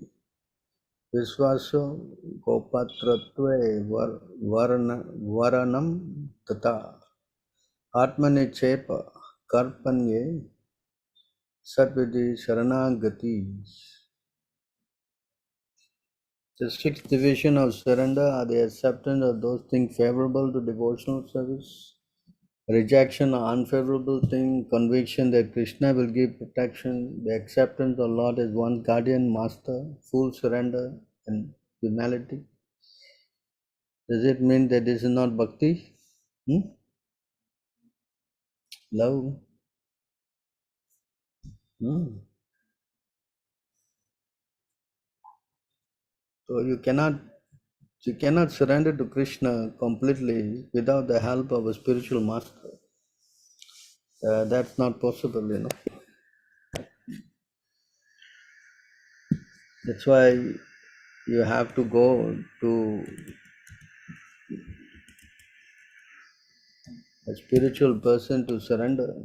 [SPEAKER 2] Viswaso, Gopatratve Varanam Tata, Atmani Chepa, Karpanye, Satvidi Sharanagati. The sixth division of surrender are the acceptance of those things favorable to devotional service, rejection or unfavorable thing, conviction that Krishna will give protection, the acceptance of Lord as one guardian master, full surrender and humility. Does it mean that this is not bhakti? Love? Hmm. So you cannot surrender to Krishna completely without the help of a spiritual master. That's not possible. That's why you have to go to a spiritual person to surrender.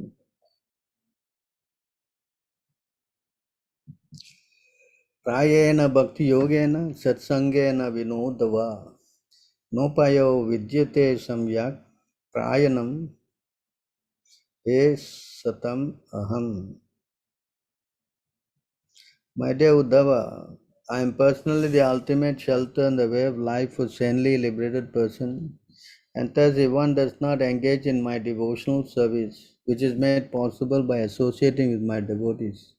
[SPEAKER 2] Prayena bhakti yogena satsangena vinodava nopayo vidyate samyak prayanam e satam aham. My dear Uddhava, I am personally the ultimate shelter and the way of life for sanely liberated person, and thus if one does not engage in my devotional service, which is made possible by associating with my devotees,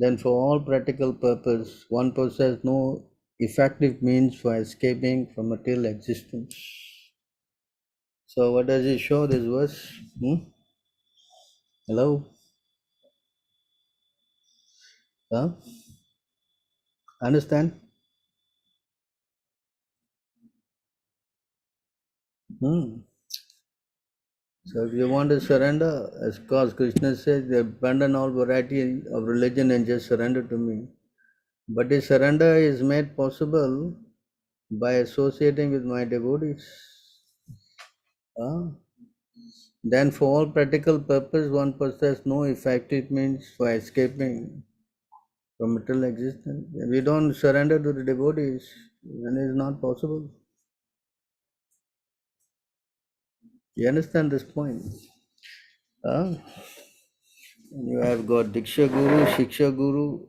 [SPEAKER 2] then for all practical purpose, one possesses no effective means for escaping from material existence. So what does it show, this verse? Hello? Huh? Understand? Hmm. So if you want to surrender, as course Krishna says, abandon all variety of religion and just surrender to me. But this surrender is made possible by associating with my devotees. Ah. Then for all practical purpose, one possesses no effective means for escaping from material existence. If we don't surrender to the devotees, then it is not possible. You understand this point? Ah. You have got Diksha Guru, Shiksha Guru,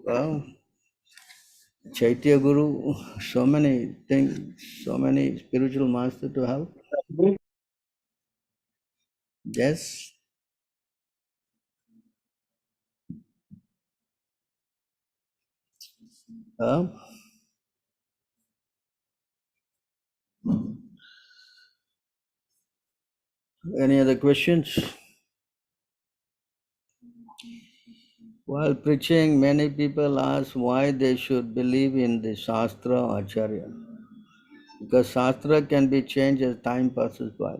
[SPEAKER 2] Chaitya Guru, so many things, so many spiritual masters to help. Yes. Uh, Any other questions? While preaching, many people ask why they should believe in the Shastra or Acharya. Because Shastra can be changed as time passes by.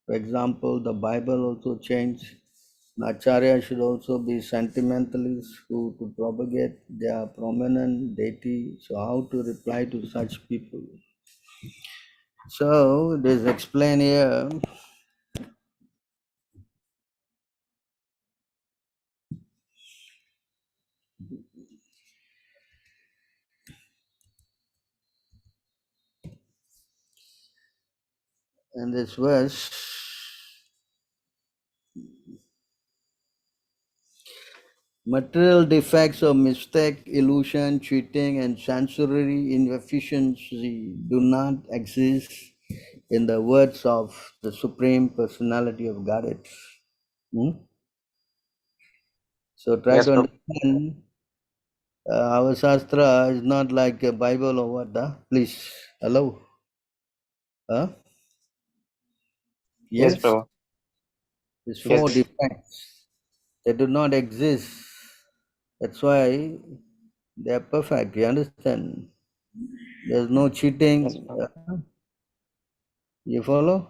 [SPEAKER 2] For example, the Bible also changed. Acharya should also be sentimentalists who to propagate their prominent deity. So how to reply to such people? So it is explained here. In this verse, material defects of mistake, illusion, cheating, and sensory inefficiency do not exist in the words of the Supreme Personality of Godhead. So try
[SPEAKER 4] Yes,
[SPEAKER 2] to
[SPEAKER 4] Prabhu.
[SPEAKER 2] understand our Shastra is not like a Bible or what? Please, hello? Huh?
[SPEAKER 4] Yes,
[SPEAKER 2] Yes?
[SPEAKER 4] Prabhu.
[SPEAKER 2] These
[SPEAKER 4] Yes,
[SPEAKER 2] four defects, they do not exist. That's why they are perfect. You understand? There's no
[SPEAKER 4] yes,
[SPEAKER 2] cheating.
[SPEAKER 4] Prabhu.
[SPEAKER 2] You follow?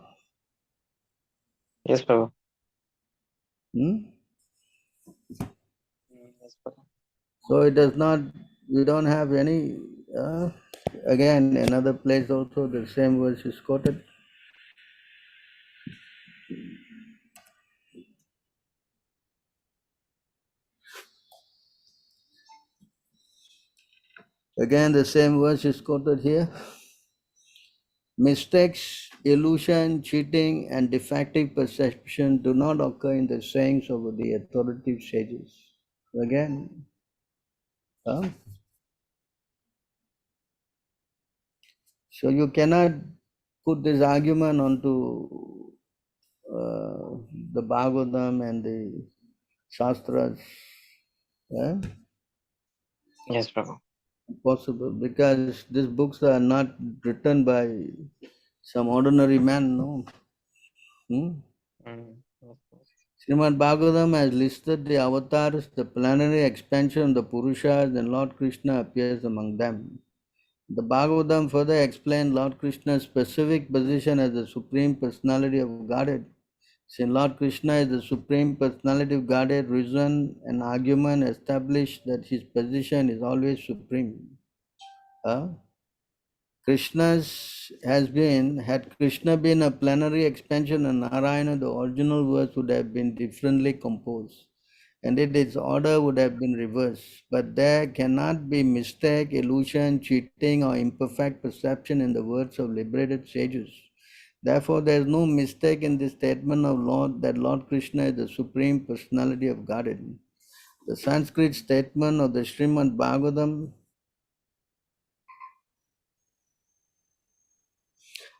[SPEAKER 4] Yes, Prabhu.
[SPEAKER 2] Hmm?
[SPEAKER 4] Yes, Prabhu.
[SPEAKER 2] So it does not, we don't have any, again, another place also the same verse is quoted. Again, the same verse is quoted here. Mistakes, illusion, cheating, and defective perception do not occur in the sayings of the authoritative sages. Again, so you cannot put this argument onto the Bhagavatam and the Shastras. Yeah?
[SPEAKER 4] Yes, Prabhu.
[SPEAKER 2] Possible, because these books are not written by some ordinary man, no.
[SPEAKER 4] Yes, Prabhu.
[SPEAKER 2] Srimad Bhagavatam has listed the avatars, the plenary expansion of the Purushas, and Lord Krishna appears among them. The Bhagavatam further explains Lord Krishna's specific position as the Supreme Personality of Godhead. Since Lord Krishna is the Supreme Personality of Godhead, reason and argument establish that his position is always supreme. Had Krishna been a plenary expansion of Narayana, the original verse would have been differently composed, and its order would have been reversed. But there cannot be mistake, illusion, cheating, or imperfect perception in the words of liberated sages. Therefore, there is no mistake in the statement of Lord that Lord Krishna is the Supreme Personality of Godhead. The Sanskrit statement of the Srimad Bhagavatam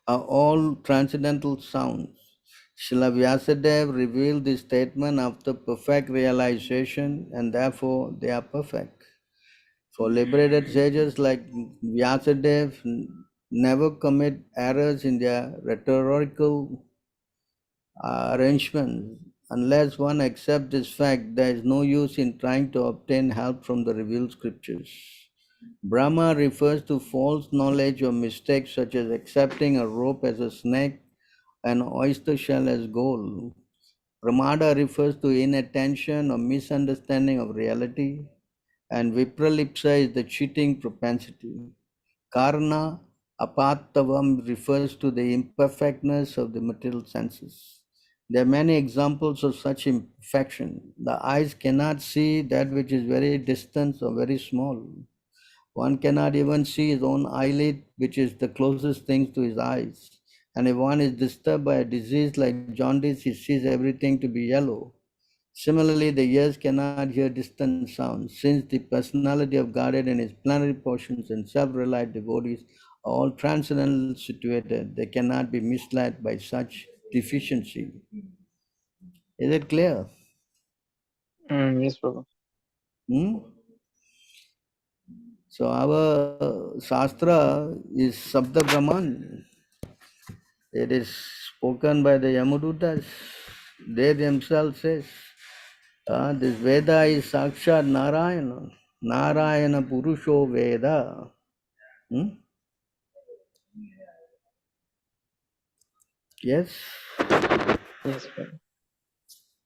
[SPEAKER 2] are all transcendental sounds. Srila Vyasadeva revealed this statement after perfect realization, and therefore they are perfect. For liberated sages like Vyasadeva never commit errors in their rhetorical arrangements. Unless one accepts this fact, there is no use in trying to obtain help from the revealed scriptures. Brahma refers to false knowledge or mistakes such as accepting a rope as a snake, an oyster shell as gold. Pramada refers to inattention or misunderstanding of reality, and Vipralipsa is the cheating propensity. Karna apatavam refers to the imperfectness of the material senses. There are many examples of such imperfection. The eyes cannot see that which is very distant or very small. One cannot even see his own eyelid, which is the closest thing to his eyes. And if one is disturbed by a disease like jaundice, he sees everything to be yellow. Similarly, the ears cannot hear distant sounds. Since the personality of Godhead and his plenary portions and self-reliant devotees are all transcendental situated, they cannot be misled by such deficiency. Is it clear?
[SPEAKER 4] Yes, Prabhu.
[SPEAKER 2] Hmm? So our Shastra is Sabda Brahman. It is spoken by the Yamadutas. They themselves says, this Veda is Sakshat Narayana. Narayana Purusho Veda. Yes,
[SPEAKER 4] Yes, Prabhu.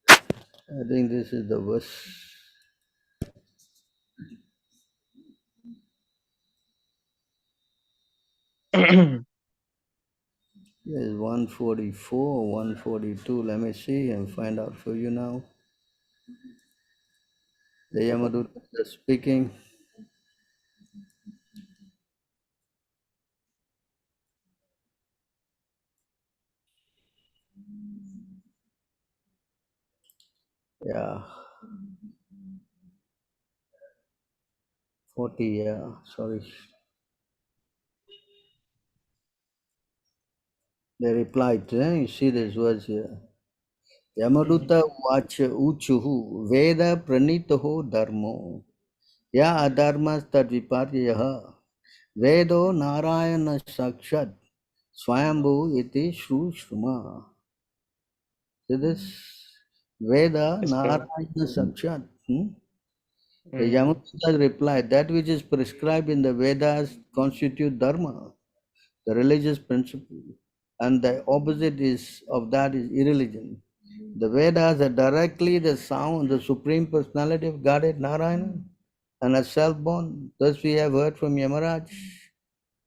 [SPEAKER 2] I think this is the verse. Yes, 144, 142. Let me see and find out for you now. The Yamadutas are speaking. Yeah. 40, yeah, sorry. They replied, you see this words here. Yamaduta vacha uchuhu Veda pranitaho dharmo ya adharmas tad viparyaha Vedo Narayana Sakshat Swayambhu iti Shru Shruma. See this? Veda
[SPEAKER 4] Yes, Prabhu.
[SPEAKER 2] Narayana Sakshat. The
[SPEAKER 4] Mm.
[SPEAKER 2] Yamaduta replied, that which is prescribed in the Vedas constitute dharma, the religious principle, and the opposite is of that is irreligion. The Vedas are directly the sound, the Supreme Personality of Godhead Narayana, and are self-born. Thus we have heard from Yamaraj.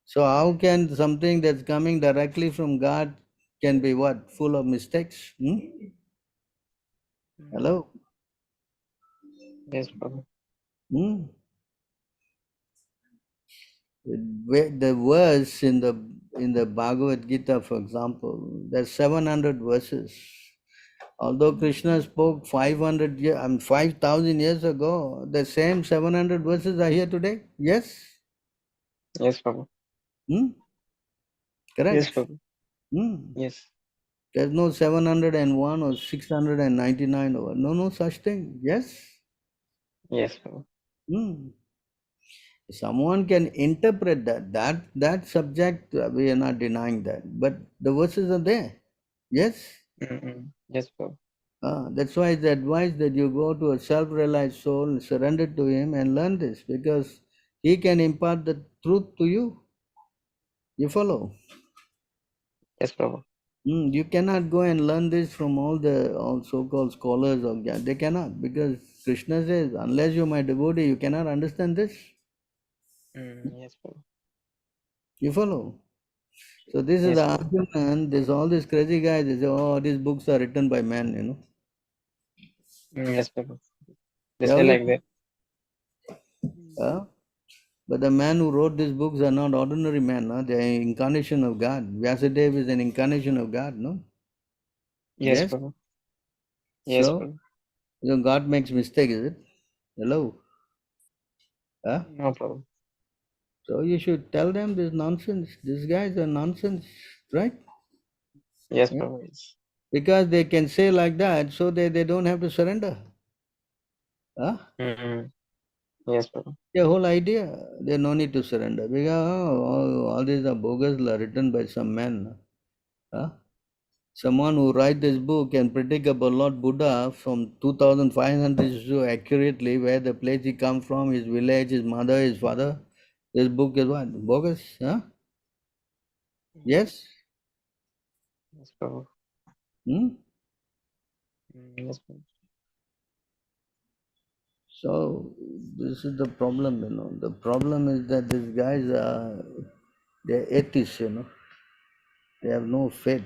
[SPEAKER 2] So how can something that's coming directly from God can be what? Full of mistakes? Hello?
[SPEAKER 4] Yes, Prabhu.
[SPEAKER 2] Hmm? The verse in the Bhagavad Gita, for example, there's 700 verses. Although Krishna spoke 500 years, 5,000 years ago, the same 700 verses are here today. Yes?
[SPEAKER 4] Yes, Prabhu.
[SPEAKER 2] Hmm?
[SPEAKER 4] Yes,
[SPEAKER 2] Correct?
[SPEAKER 4] Prabhu.
[SPEAKER 2] Hmm.
[SPEAKER 4] Yes.
[SPEAKER 2] There's no 701 or 699 or no such thing. Yes?
[SPEAKER 4] Yes, Prabhu.
[SPEAKER 2] Hmm. Someone can interpret that subject, we are not denying that, but the verses are there. Yes?
[SPEAKER 4] Yes, Prabhu.
[SPEAKER 2] That's why it's advised that you go to a self-realized soul, surrender to him and learn this, because he can impart the truth to you. You follow?
[SPEAKER 4] Yes, Prabhu.
[SPEAKER 2] You cannot go and learn this from all so-called scholars of Gyan. They cannot, because Krishna says, unless you're my devotee, you cannot understand this.
[SPEAKER 4] Yes, Prabhu.
[SPEAKER 2] You follow? So this is
[SPEAKER 4] Yes,
[SPEAKER 2] the
[SPEAKER 4] Prabhu.
[SPEAKER 2] argument. All these crazy guys, they say, oh, these books are written by men,
[SPEAKER 4] Yes, Prabhu. They
[SPEAKER 2] They
[SPEAKER 4] say
[SPEAKER 2] always,
[SPEAKER 4] like that.
[SPEAKER 2] but the man who wrote these books are not ordinary men, no? They are incarnation of God. Vyasadeva is an incarnation of God, no?
[SPEAKER 4] Yes,
[SPEAKER 2] Yes?
[SPEAKER 4] Prabhu. Yes,
[SPEAKER 2] So,
[SPEAKER 4] Prabhu.
[SPEAKER 2] God makes mistake, is it? Hello? Huh?
[SPEAKER 4] No, Prabhu.
[SPEAKER 2] So you should tell them this nonsense. These guys are nonsense, right?
[SPEAKER 4] Yes,
[SPEAKER 2] Yeah.
[SPEAKER 4] Prabhu. Yes.
[SPEAKER 2] Because they can say like that, so they don't have to surrender. Huh?
[SPEAKER 4] Yes, Prabhu.
[SPEAKER 2] The whole idea, there's no need to surrender. Because all these are bogus, written by some man. Huh? Someone who write this book can predict about Lord Buddha from 2500 so accurately, where the place he come from, his village, his mother, his father. This book is what? Bogus? Huh? Yes?
[SPEAKER 4] Yes, Prabhu.
[SPEAKER 2] Hmm?
[SPEAKER 4] Yes, Prabhu.
[SPEAKER 2] So this is the problem, The problem is that these guys they're atheists, They have no faith,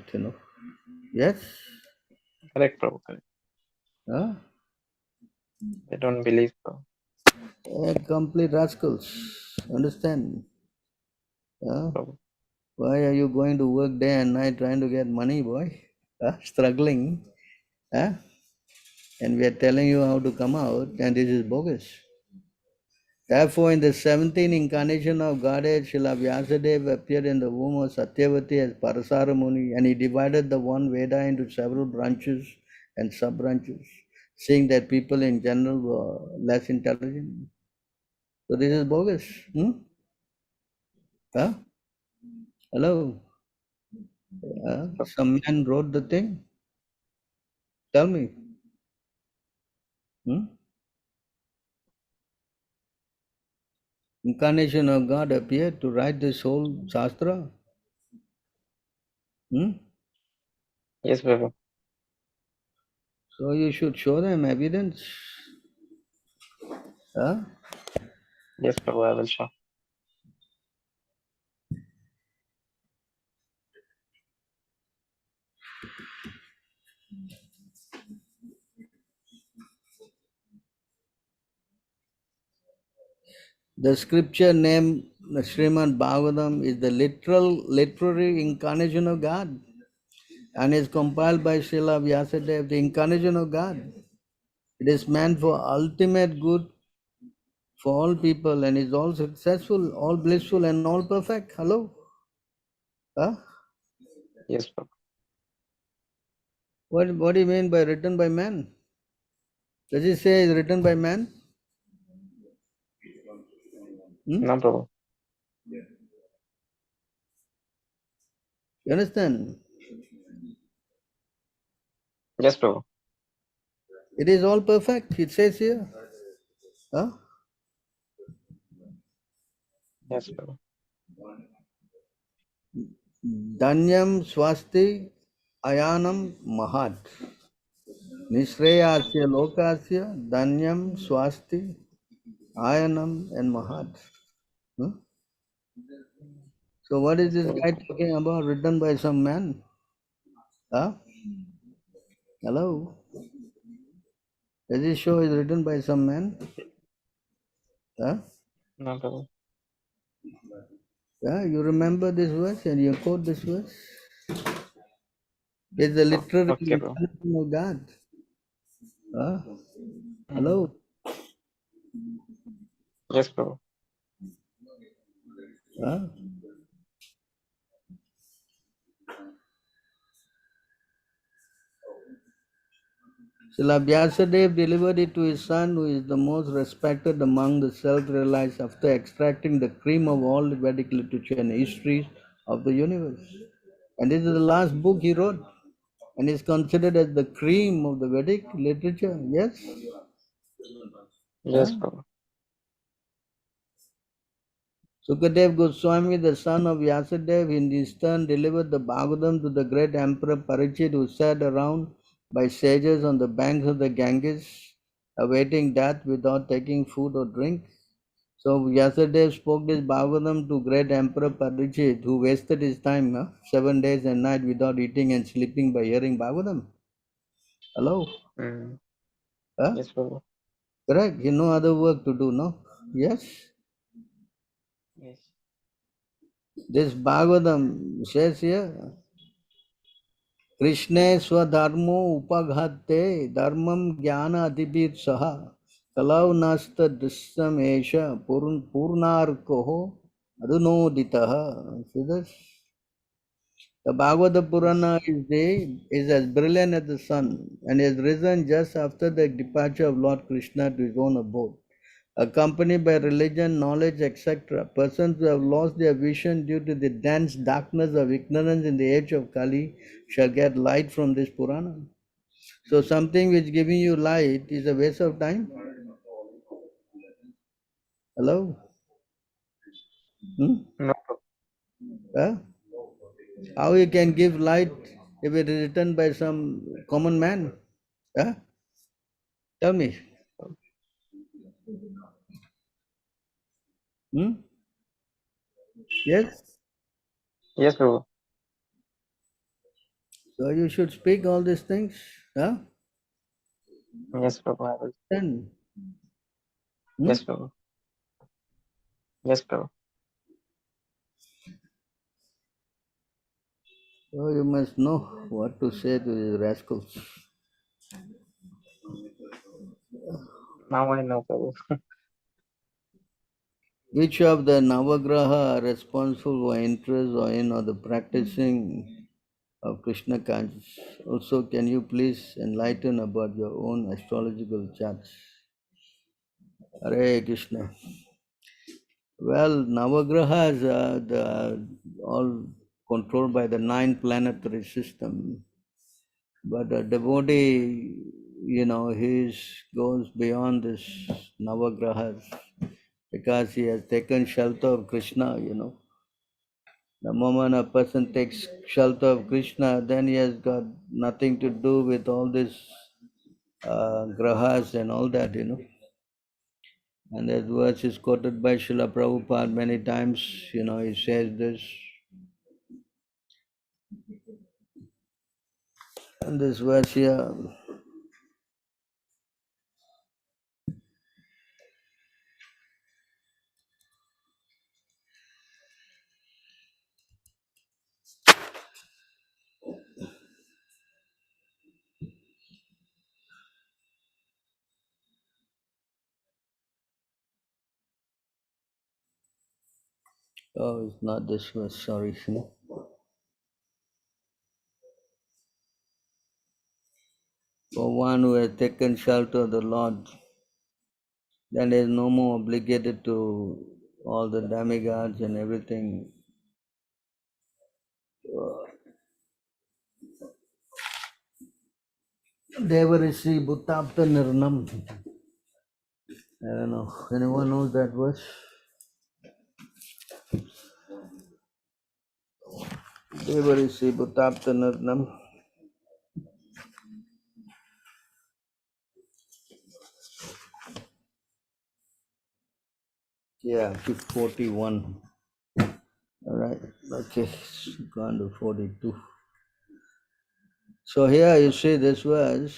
[SPEAKER 2] Yes?
[SPEAKER 4] Correct, Prabhu. Correct.
[SPEAKER 2] Huh?
[SPEAKER 4] They don't believe, Prabhu.
[SPEAKER 2] They're complete rascals. Understand? Huh?
[SPEAKER 4] Prabhu.
[SPEAKER 2] Why are you going to work day and night trying to get money, boy? Struggling. Huh? And we are telling you how to come out, and this is bogus. Therefore, in the 17th incarnation of Godhead, Srila Vyasadeva appeared in the womb of Satyavati as Parasara Muni, and he divided the one Veda into several branches and sub-branches, seeing that people in general were less intelligent. So this is bogus. Huh? Hello? Some man wrote the thing. Tell me. Incarnation of God appeared to write this whole Shastra.
[SPEAKER 4] Yes, Prabhu.
[SPEAKER 2] So you should show them evidence.
[SPEAKER 4] Yes, Prabhu, I will show.
[SPEAKER 2] The scripture name Srimad Bhagavatam is the literary incarnation of God and is compiled by Srila Vyasadeva, the incarnation of God. It is meant for ultimate good for all people and is all successful, all blissful and all perfect. Hello? Huh?
[SPEAKER 4] Yes, Prabhu.
[SPEAKER 2] What do you mean by written by man? Does it say it's written by man?
[SPEAKER 4] No, Prabhu.
[SPEAKER 2] You understand?
[SPEAKER 4] Yes, Prabhu.
[SPEAKER 2] It is all perfect, it says here. Huh?
[SPEAKER 4] Yes, Prabhu.
[SPEAKER 2] Danyam swasti ayanam mahat. Nishreyasya lokasya danyam swasti ayanam and mahat. Huh? So what is this
[SPEAKER 4] So,
[SPEAKER 2] guy talking about written by some man? Huh? Hello? Does it show is written by some man? Huh?
[SPEAKER 4] no, Prabhu.
[SPEAKER 2] Yeah, you remember this verse and you quote this verse? It's the literary
[SPEAKER 4] Okay, Prabhu.
[SPEAKER 2] incarnation of God. Huh?
[SPEAKER 4] Mm-hmm.
[SPEAKER 2] Hello?
[SPEAKER 4] Yes, Prabhu.
[SPEAKER 2] Huh? Srila Vyasadeva delivered it to his son, who is the most respected among the self-realized, after extracting the cream of all the Vedic literature and histories of the universe. And this is the last book he wrote, and is considered as the cream of the Vedic literature. Yes?
[SPEAKER 4] Yes,
[SPEAKER 2] Huh?
[SPEAKER 4] Prabhu.
[SPEAKER 2] Sukadev Goswami, the son of Vyasadeva, in his turn delivered the Bhagavatam to the great emperor Parikshit, who sat around by sages on the banks of the Ganges, awaiting death without taking food or drink. So Vyasadeva spoke this Bhagavatam to great emperor Parikshit, who wasted his time 7 days and night without eating and sleeping by hearing Bhagavatam. Hello?
[SPEAKER 4] Mm.
[SPEAKER 2] Huh?
[SPEAKER 4] Yes, Prabhu.
[SPEAKER 2] Correct? You no other work to do, no? Yes?
[SPEAKER 4] Yes.
[SPEAKER 2] This Bhagavatam says here, कृष्णे स्वधर्मो उपघाते धर्मम ज्ञान अधिपीत सह कलौ नस्त दृश्यमेश पूर्णार्को अधुनोदितः. So this, the Bhagavata Purana is as brilliant as the sun and is risen just after the departure of Lord Krishna to his own abode, accompanied by religion, knowledge, etc. Persons who have lost their vision due to the dense darkness of ignorance in the age of Kali shall get light from this Purana. So something which giving you light is a waste of time? Hello?
[SPEAKER 4] No, Prabhu.
[SPEAKER 2] Huh? How you can give light if it is written by some common man? Huh? Tell me. Yes?
[SPEAKER 4] Yes, Prabhu.
[SPEAKER 2] So you should speak all these things. Huh?
[SPEAKER 4] Yes, Prabhu. I will.
[SPEAKER 2] Then,
[SPEAKER 4] Yes, Prabhu. Yes, Prabhu.
[SPEAKER 2] so you must know what to say to these rascals.
[SPEAKER 4] Now I know, Prabhu.
[SPEAKER 2] Which of the Navagraha are responsible for interest or the practicing of Krishna consciousness? Also, can you please enlighten about your own astrological charts? Hare Krishna. Well, Navagrahas are all controlled by the 9 planetary system. But a devotee, he goes beyond this Navagrahas because he has taken shelter of Krishna, The moment a person takes shelter of Krishna, then he has got nothing to do with all this grahas and all that, And that verse is quoted by Srila Prabhupada many times, he says this. And this verse here, oh, it's not this verse, sorry. For one who has taken shelter of the Lord, then he is no more obligated to all the demigods and everything. Devarisi Bhuttapta Nirnam. I don't know. Anyone knows that verse? Devarisi Bhuttapta Nirnam. Yeah, 41. All right. Okay. Gone to 42. So here you see this verse.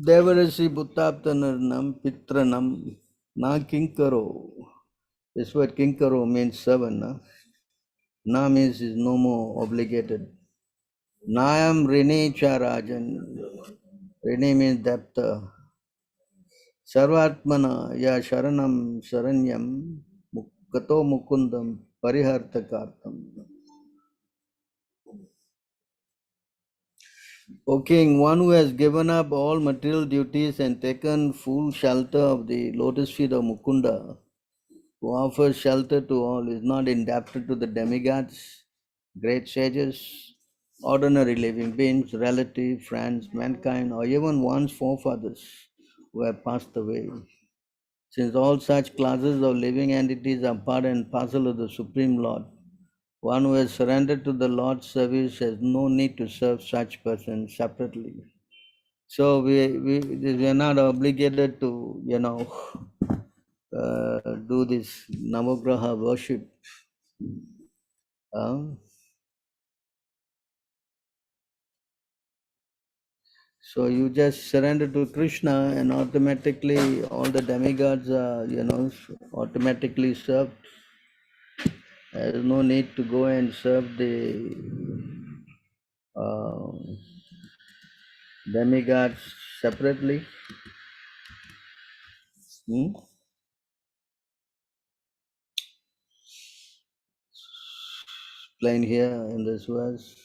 [SPEAKER 2] Devarisi Bhuttapta Nirnam Pitranam Na Kinkaro. This word Kinkaro means servant. Na means is no more obligated. Nayam Rini Charajan. Rini means depth. Sarvatmana ya Sharanam Saranyam Mukato Mukundam Parihartakartam. O King, one who has given up all material duties and taken full shelter of the lotus feet of Mukunda, who offers shelter to all, is not indebted to the demigods, great sages, ordinary living beings, relatives, friends, mankind, or even one's forefathers who have passed away. Since all such classes of living entities are part and parcel of the Supreme Lord, one who has surrendered to the Lord's service has no need to serve such persons separately. So we are not obligated to, do this Navagraha worship. So you just surrender to Krishna and automatically all the demigods are, automatically served. There is no need to go and serve the demigods separately. Explained here in this verse.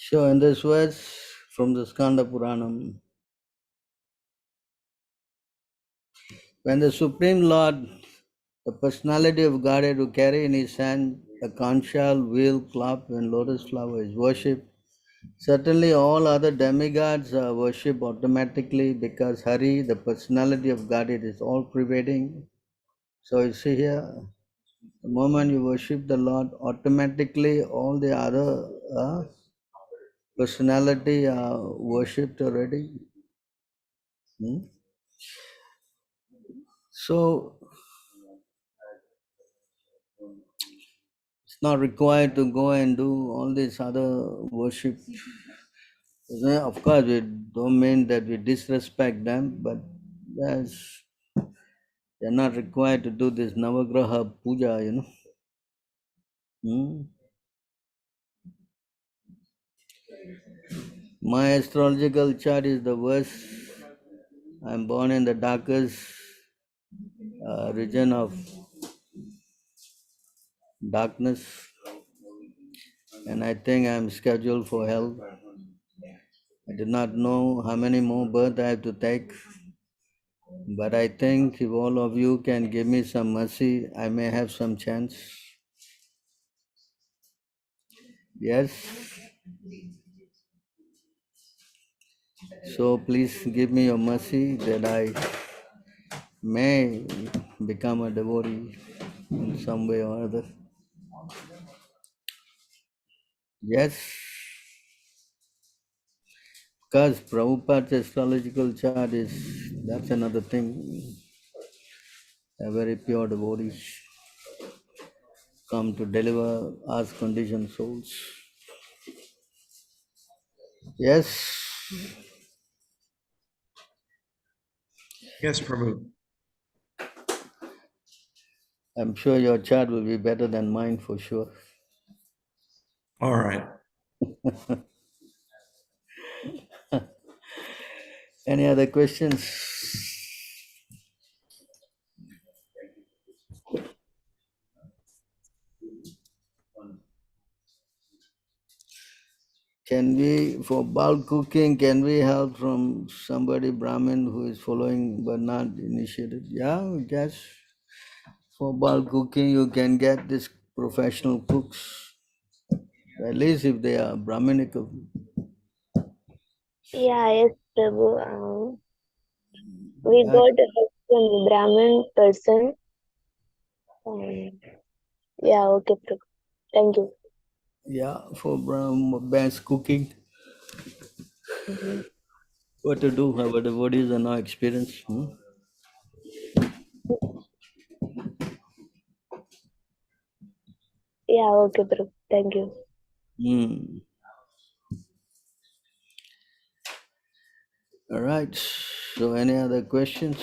[SPEAKER 2] So in this verse from the Skanda Puranam, when the Supreme Lord, the personality of Godhead who carry in his hand a conch shell, wheel, club, and lotus flower is worshipped, certainly all other demigods are worshipped automatically because Hari, the personality of Godhead, is all pervading. So you see here, the moment you worship the Lord, automatically all the other personality are worshipped already. So it's not required to go and do all this other worship. Of course, we don't mean that we disrespect them, but that's, they're not required to do this Navagraha puja, you know. Hmm? My astrological chart is the worst. I'm born in the darkest region of darkness, and I think I'm scheduled for hell. I do not know how many more births I have to take, but I think if all of you can give me some mercy, I may have some chance. Yes? So please give me your mercy that I may become a devotee in some way or other. Yes? Because Prabhupada's astrological chart is, that's another thing. A very pure devotees come to deliver us conditioned souls. Yes?
[SPEAKER 5] Yes, Prabhu.
[SPEAKER 2] I'm sure your chart will be better than mine for sure.
[SPEAKER 5] All right.
[SPEAKER 2] Any other questions? Can we, for bulk cooking, can we help from somebody Brahmin who is following but not initiated? Yeah, I guess for bulk cooking you can get these professional cooks, at least if they are Brahminical.
[SPEAKER 6] Yeah, yes, Prabhu. We
[SPEAKER 2] Yeah,
[SPEAKER 6] got help from the Brahmin person. Yeah, okay, Prabhu. Thank you.
[SPEAKER 2] yeah, for best cooking,
[SPEAKER 6] Mhm.
[SPEAKER 2] what to do, our devotees are now experienced.
[SPEAKER 6] Yeah, okay, Prabhu. Thank you.
[SPEAKER 2] Hmm. All right, so any other questions?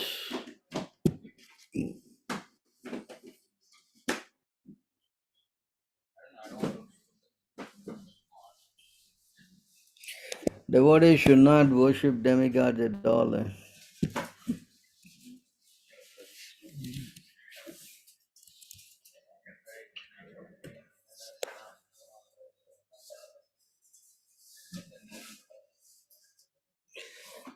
[SPEAKER 2] Devotees should not worship demigods at all.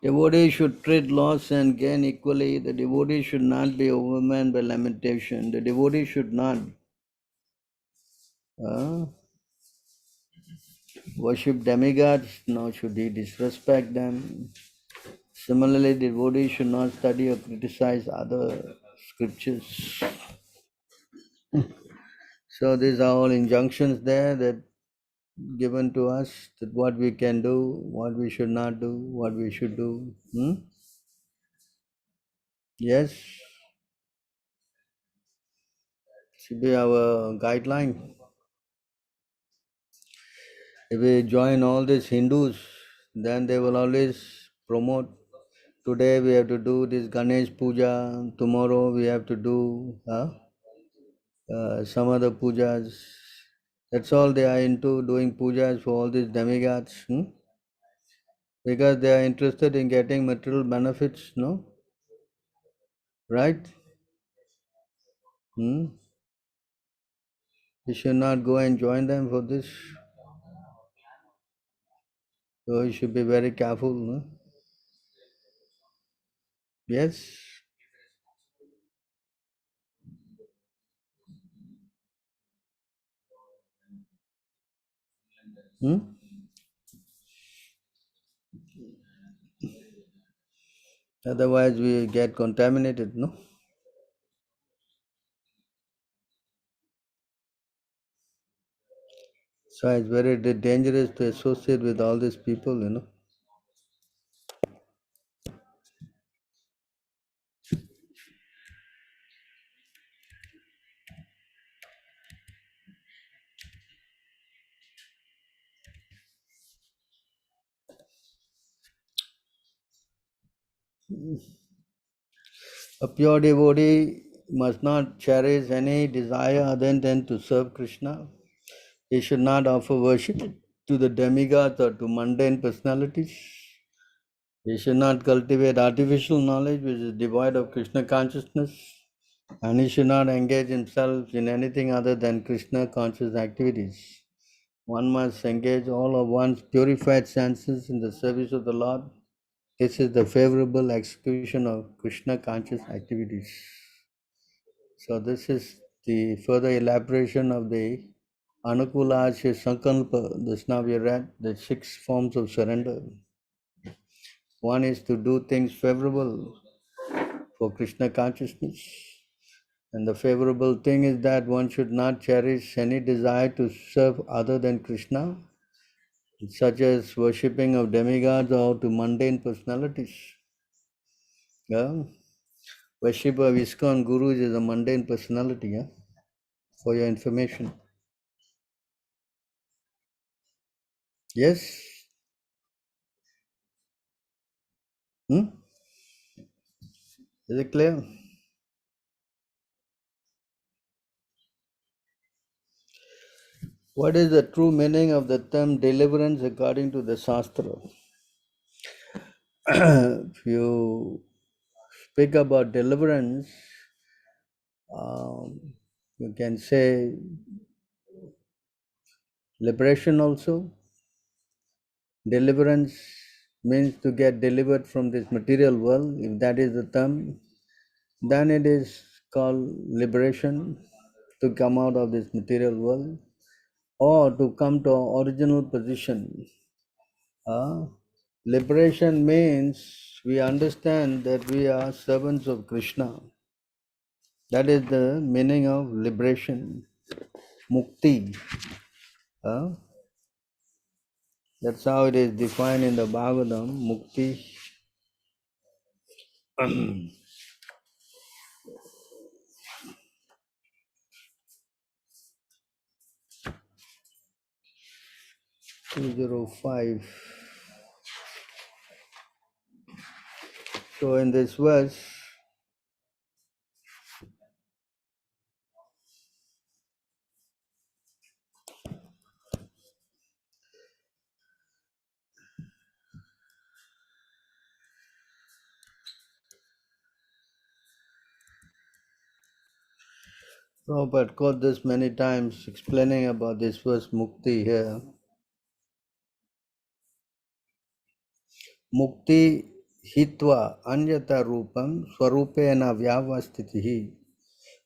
[SPEAKER 2] Devotee should treat loss and gain equally. The devotee should not be overwhelmed by lamentation. The devotee should not uh, worship demigods, nor should he disrespect them. Similarly, devotee should not study or criticize other scriptures. So these are all injunctions there that given to us, that what we can do, what we should not do, what we should do. Yes, should be our guideline. If we join all these Hindus, then they will always promote. Today we have to do this Ganesh Puja, tomorrow we have to do some other pujas. That's all they are into, doing pujas for all these demigods. Because they are interested in getting material benefits, no? Right? We should not go and join them for this. So you should be very careful. No? Yes? Hmm? Otherwise we get contaminated, no? So it's very dangerous to associate with all these people, you know. A pure devotee must not cherish any desire other than to serve Krishna. He should not offer worship to the demigods or to mundane personalities. He should not cultivate artificial knowledge which is devoid of Krishna consciousness. And he should not engage himself in anything other than Krishna conscious activities. One must engage all of one's purified senses in the service of the Lord. This is the favorable execution of Krishna conscious activities. So this is the further elaboration of the Anukulasya Sankalpa. This now we read the 6 forms of surrender. One is to do things favorable for Krishna consciousness. And the favorable thing is that one should not cherish any desire to serve other than Krishna, such as worshipping of demigods or to mundane personalities. Yeah? Worship of ISKCON Gurus is a mundane personality, yeah? For your information. Yes? Hmm? Is it clear? What is the true meaning of the term deliverance according to the Shastra? If you speak about deliverance, you can say liberation also. Deliverance means to get delivered from this material world. If that is the term, then it is called liberation, to come out of this material world or to come to our original position. Liberation means we understand that we are servants of Krishna. That is the meaning of liberation, mukti. That's how it is defined in the Bhagavatam, mukti. 205. So in this verse, Prabhupada quote this many times, explaining about this verse mukti here. Mukti hitva anyata rupam swarupena vyavastitihi.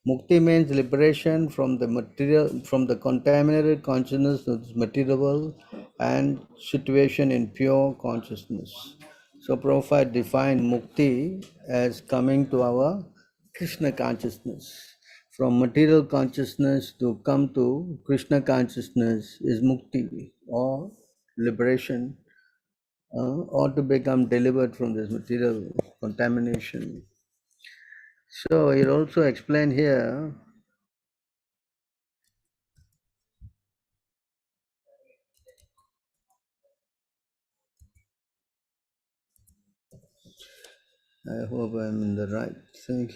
[SPEAKER 2] Mukti means liberation from the material, from the contaminated consciousness of this material world and situation in pure consciousness. So Prabhupada defined mukti as coming to our Krishna consciousness. From material consciousness to come to Krishna consciousness is mukti, or liberation, or to become delivered from this material contamination. So it also explained here, I hope I'm in the right thing.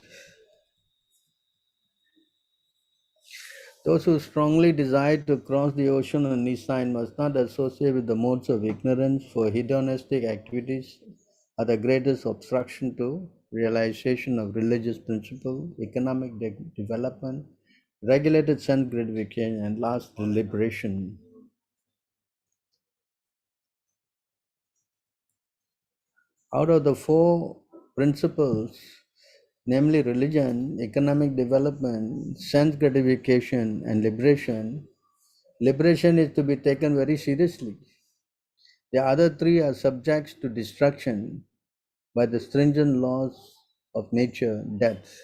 [SPEAKER 2] Those who strongly desire to cross the ocean on Nissan must not associate with the modes of ignorance, for hedonistic activities are the greatest obstruction to realization of religious principle, economic development, regulated sense gratification, and last, liberation. Out of the 4 principles, namely religion, economic development, sense gratification, and liberation, liberation is to be taken very seriously. The other 3 are subjects to destruction by the stringent laws of nature, death.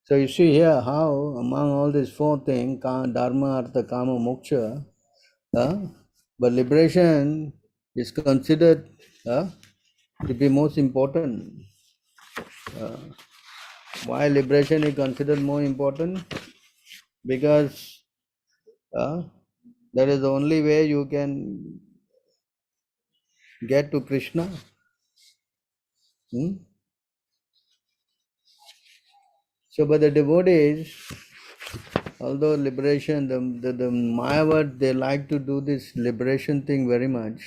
[SPEAKER 2] So you see here how among all these 4 things, dharma, artha, kama, moksha, but liberation is considered to be most important. Why liberation is considered more important? Because that is the only way you can get to Krishna. So, but the devotees, although liberation, the Mayavad, they like to do this liberation thing very much.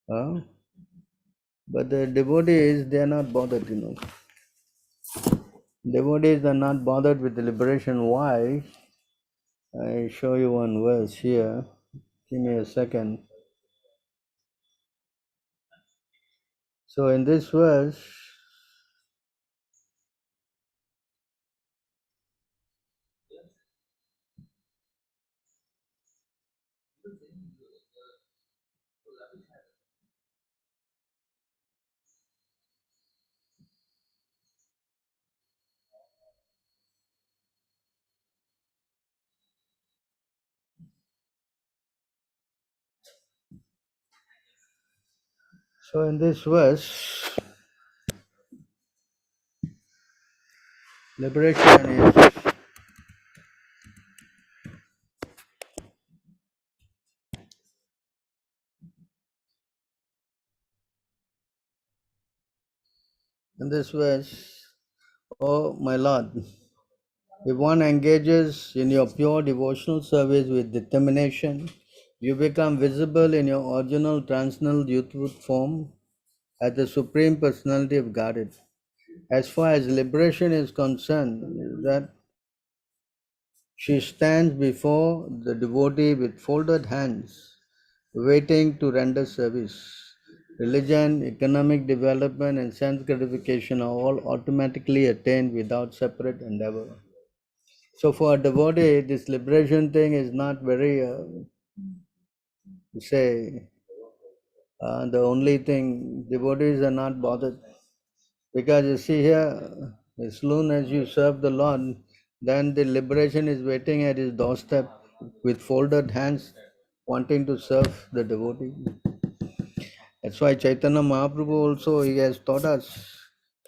[SPEAKER 2] But the devotees, they are not bothered, Devotees are not bothered with the liberation. Why? I show you one verse here. Give me a second. So in this verse, liberation is in this verse, oh my Lord, if one engages in your pure devotional service with determination, you become visible in your original transcendental youthful form as the Supreme Personality of Godhead. As far as liberation is concerned, that she stands before the devotee with folded hands, waiting to render service. Religion, economic development, and sense gratification are all automatically attained without separate endeavor. So, for a devotee, this liberation thing is not very, the only thing. Devotees are not bothered. Because you see here, as soon as you serve the Lord, then the liberation is waiting at his doorstep with folded hands, wanting to serve the devotee. That's why Chaitanya Mahaprabhu also, he has taught us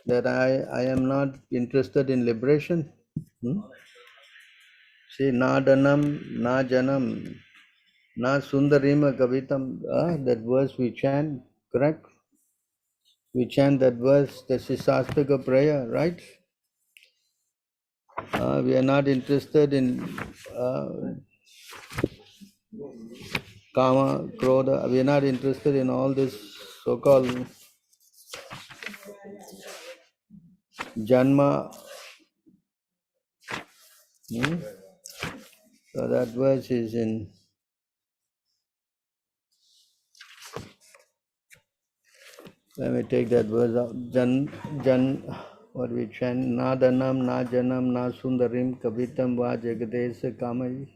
[SPEAKER 2] that I am not interested in liberation. See, na danam, na janam, na sundarima kavitam, that verse we chant, correct? We chant that verse, the Shastastika prayer, right? We are not interested in kama, krodha. We are not interested in all this so-called janma. So that verse is in, let me take that verse out. What we chant, na danam, na janam, na sundarim, kavitam va jagadesa kamai.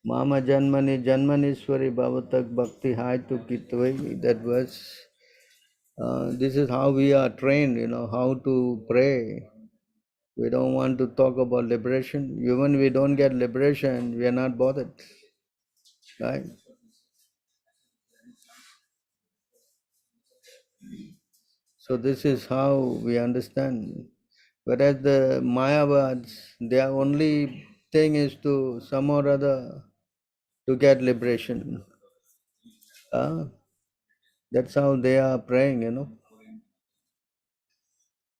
[SPEAKER 2] Mama janmani janmaniswari bhavatak bhakti haitu kitvai. That verse. This is how we are trained, how to pray. We don't want to talk about liberation. Even we don't get liberation, we are not bothered. Right? So this is how we understand. Whereas the Mayavads, their only thing is to some or other to get liberation. That's how they are praying,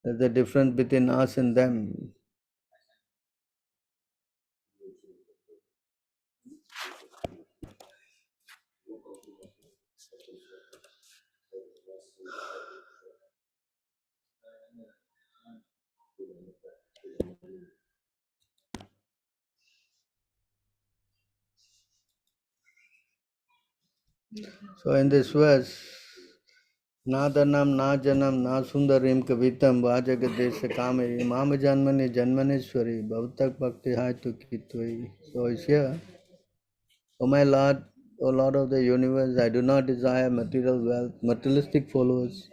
[SPEAKER 2] There's the difference between us and them. So in this verse, na danam, na janam, na sundarim kavitam vajagadesha kamari mama janmani janmaneswari bhavatak bhakti haitu kitvai. So it's here. O my Lord, O Lord of the universe, I do not desire material wealth, materialistic followers,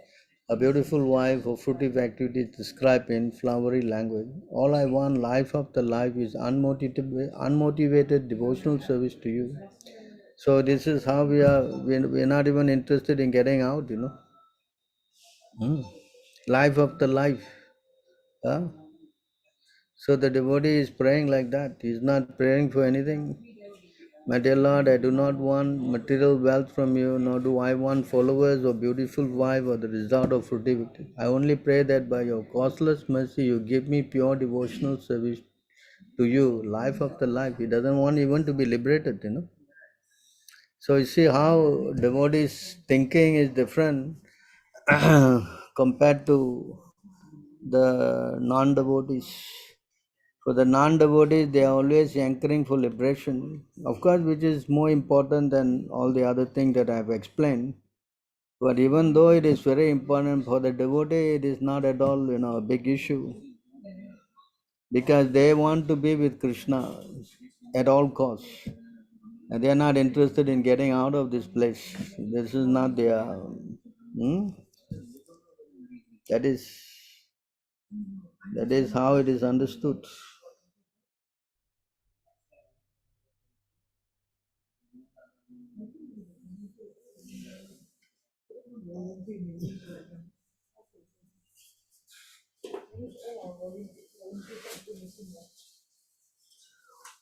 [SPEAKER 2] a beautiful wife, or fruitive activities described in flowery language. All I want, life after life, is unmotivated devotional service to you. So this is how we are not even interested in getting out, Life after life. So the devotee is praying like that. He is not praying for anything. My dear Lord, I do not want material wealth from you, nor do I want followers or beautiful wife or the result of fruitivity. I only pray that by your causeless mercy you give me pure devotional service to you, life after life. He doesn't want even to be liberated, So you see how devotees' thinking is different compared to the non-devotees. For the non-devotees, they are always hankering for liberation, of course, which is more important than all the other things that I have explained. But even though it is very important for the devotee, it is not at all, a big issue, because they want to be with Krishna at all costs, and they are not interested in getting out of this place. This is not their. That is how it is understood.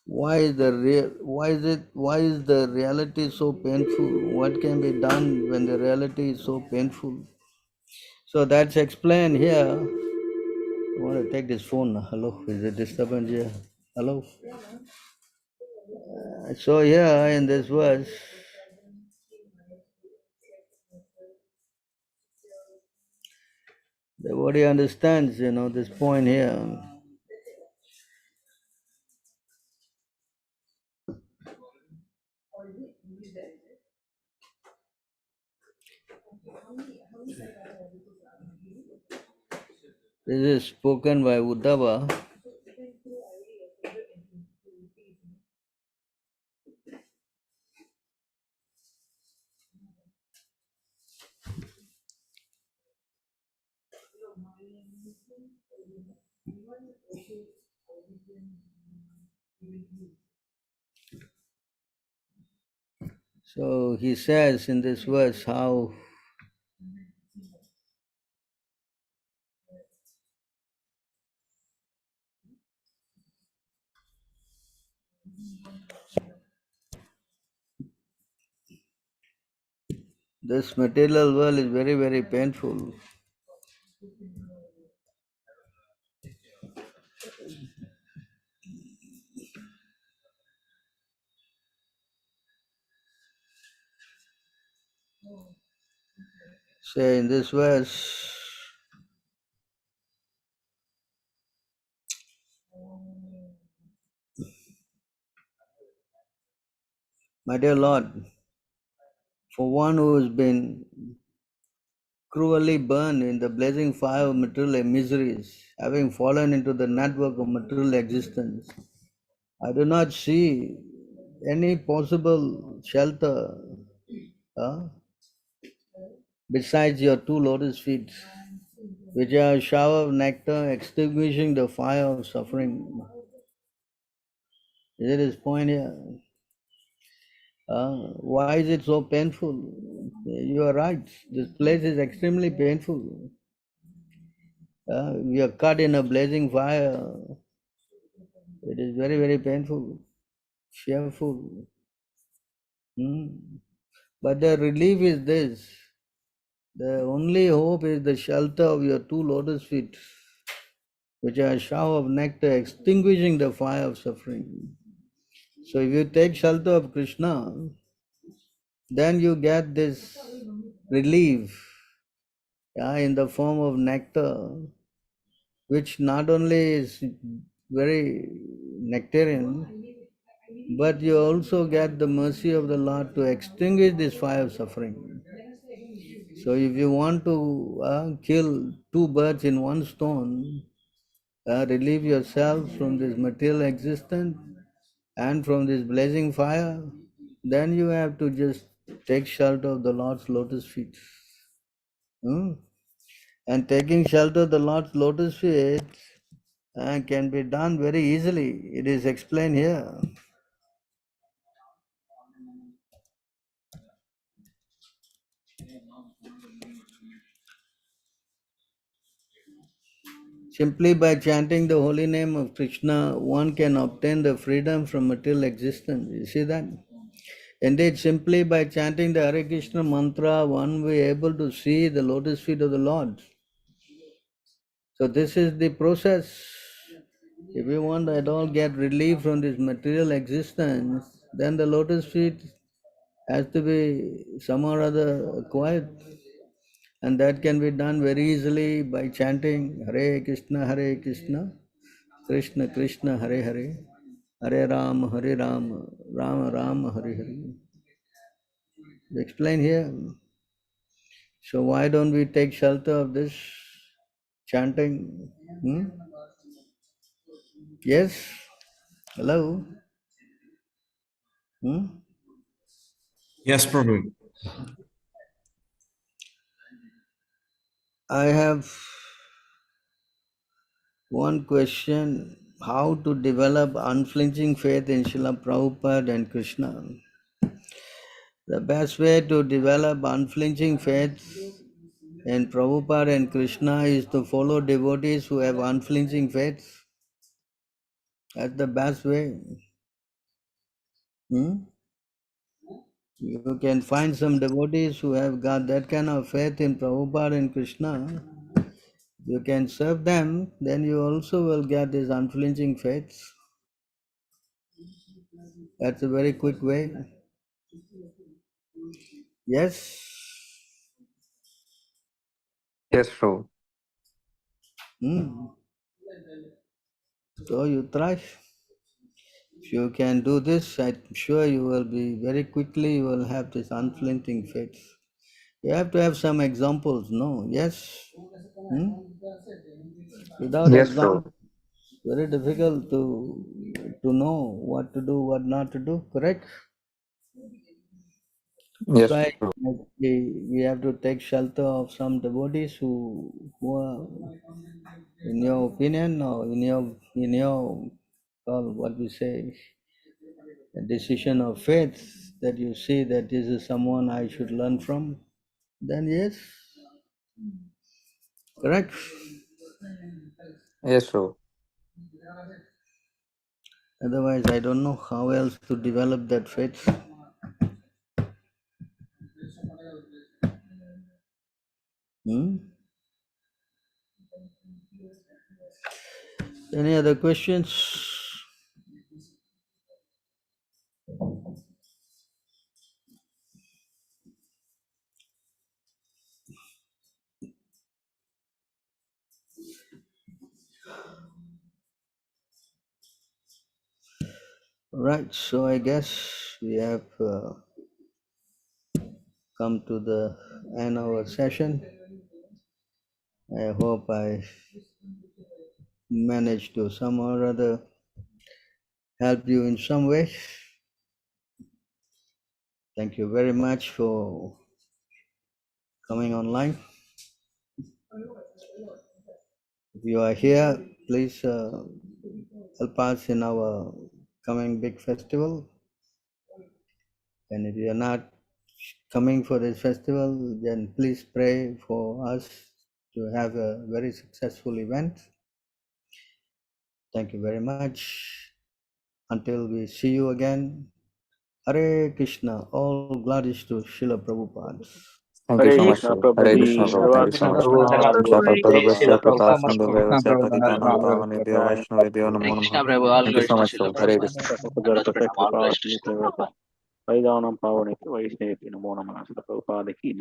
[SPEAKER 2] Why is the reality so painful? What can be done when the reality is so painful? So that's explained here. I want to take this phone now. Hello, is it disturbance here? Hello. So here in this verse, the devotee understands, this point here. This is spoken by Uddhava. So he says in this verse how this material world is very, very painful. Say in this verse, my dear Lord, for one who has been cruelly burned in the blazing fire of material miseries, having fallen into the network of material existence, I do not see any possible shelter besides your two lotus feet, which are a shower of nectar extinguishing the fire of suffering. Is it his point here? Why is it so painful? You are right. This place is extremely painful. We are caught in a blazing fire. It is very, very painful, fearful. But the relief is this. The only hope is the shelter of your two lotus feet, which are a shower of nectar extinguishing the fire of suffering. So if you take shelter of Krishna, then you get this relief in the form of nectar, which not only is very nectarian, but you also get the mercy of the Lord to extinguish this fire of suffering. So if you want to kill two birds in one stone, relieve yourself from this material existence and from this blazing fire, then you have to just take shelter of the Lord's lotus feet. And taking shelter of the Lord's lotus feet can be done very easily. It is explained here. Simply by chanting the holy name of Krishna, one can obtain the freedom from material existence. You see that? Indeed, simply by chanting the Hare Krishna mantra, one will be able to see the lotus feet of the Lord. So this is the process. If we want at all get relief from this material existence, then the lotus feet has to be somehow or other acquired. And that can be done very easily by chanting Hare Krishna, Krishna Krishna, Hare Hare, Hare Rama, Rama Rama, Hare Hare. Explain here. So why don't we take shelter of this chanting? Yes? Hello?
[SPEAKER 5] Yes, Prabhu.
[SPEAKER 2] I have one question. How to develop unflinching faith in Srila Prabhupada and Krishna? The best way to develop unflinching faith in Prabhupada and Krishna is to follow devotees who have unflinching faith. That's the best way. You can find some devotees who have got that kind of faith in Prabhupada and Krishna. You can serve them, then you also will get this unflinching faith. That's a very quick way. Yes?
[SPEAKER 7] Yes, Prabhu.
[SPEAKER 2] So you try. If you can do this, I'm sure you will be very quickly, you will have this unflinching faith. You have to have some examples, no? Yes? Without
[SPEAKER 7] Yes, Prabhu.
[SPEAKER 2] example, very difficult to know what to do, what not to do, correct?
[SPEAKER 7] Yes,
[SPEAKER 2] That's
[SPEAKER 7] Prabhu.
[SPEAKER 2] why we have to take shelter of some devotees who are, in your opinion, or in your what we say, a decision of faith, that you see that this is someone I should learn from, then yes, correct?
[SPEAKER 7] Yes, Prabhu.
[SPEAKER 2] Otherwise, I don't know how else to develop that faith. Any other questions? Right, so I guess we have come to the end of our session. I hope I managed to some or other help you in some way. Thank you very much for coming online. If you are here, please help us in our coming big festival. And if you are not coming for this festival, then please pray for us to have a very successful event. Thank you very much. Until we see you again, Hare Krishna, all glories to Srila Prabhupada.
[SPEAKER 7] Thank you
[SPEAKER 8] Hare
[SPEAKER 7] so much,
[SPEAKER 8] Krishna,
[SPEAKER 7] Prabhu. Hare
[SPEAKER 8] Prabhuji.
[SPEAKER 7] Krishna, Prabhu. Thank you so much, Prabhu.
[SPEAKER 8] Sarvatra
[SPEAKER 7] Shapatra
[SPEAKER 8] Jai Srila
[SPEAKER 7] Bhuvasya Kripa
[SPEAKER 8] Prabhupada.
[SPEAKER 7] Sindhu Sya Patitanam Pavane Dev Vaishnavi Namo
[SPEAKER 8] Krishna
[SPEAKER 7] Namaha.
[SPEAKER 8] Prabhu, all
[SPEAKER 7] Thank you
[SPEAKER 8] glories
[SPEAKER 7] so
[SPEAKER 8] to
[SPEAKER 7] much,
[SPEAKER 8] Srila
[SPEAKER 7] Prabhu. Hare
[SPEAKER 8] Prabhupada.
[SPEAKER 7] Krishna.
[SPEAKER 8] Prabhupada perfect Prabhupada, all glories to Srila Prabhupada. Vaidanam Pavane Vaishnavi Namo Namaha. Srila Prabhupada ki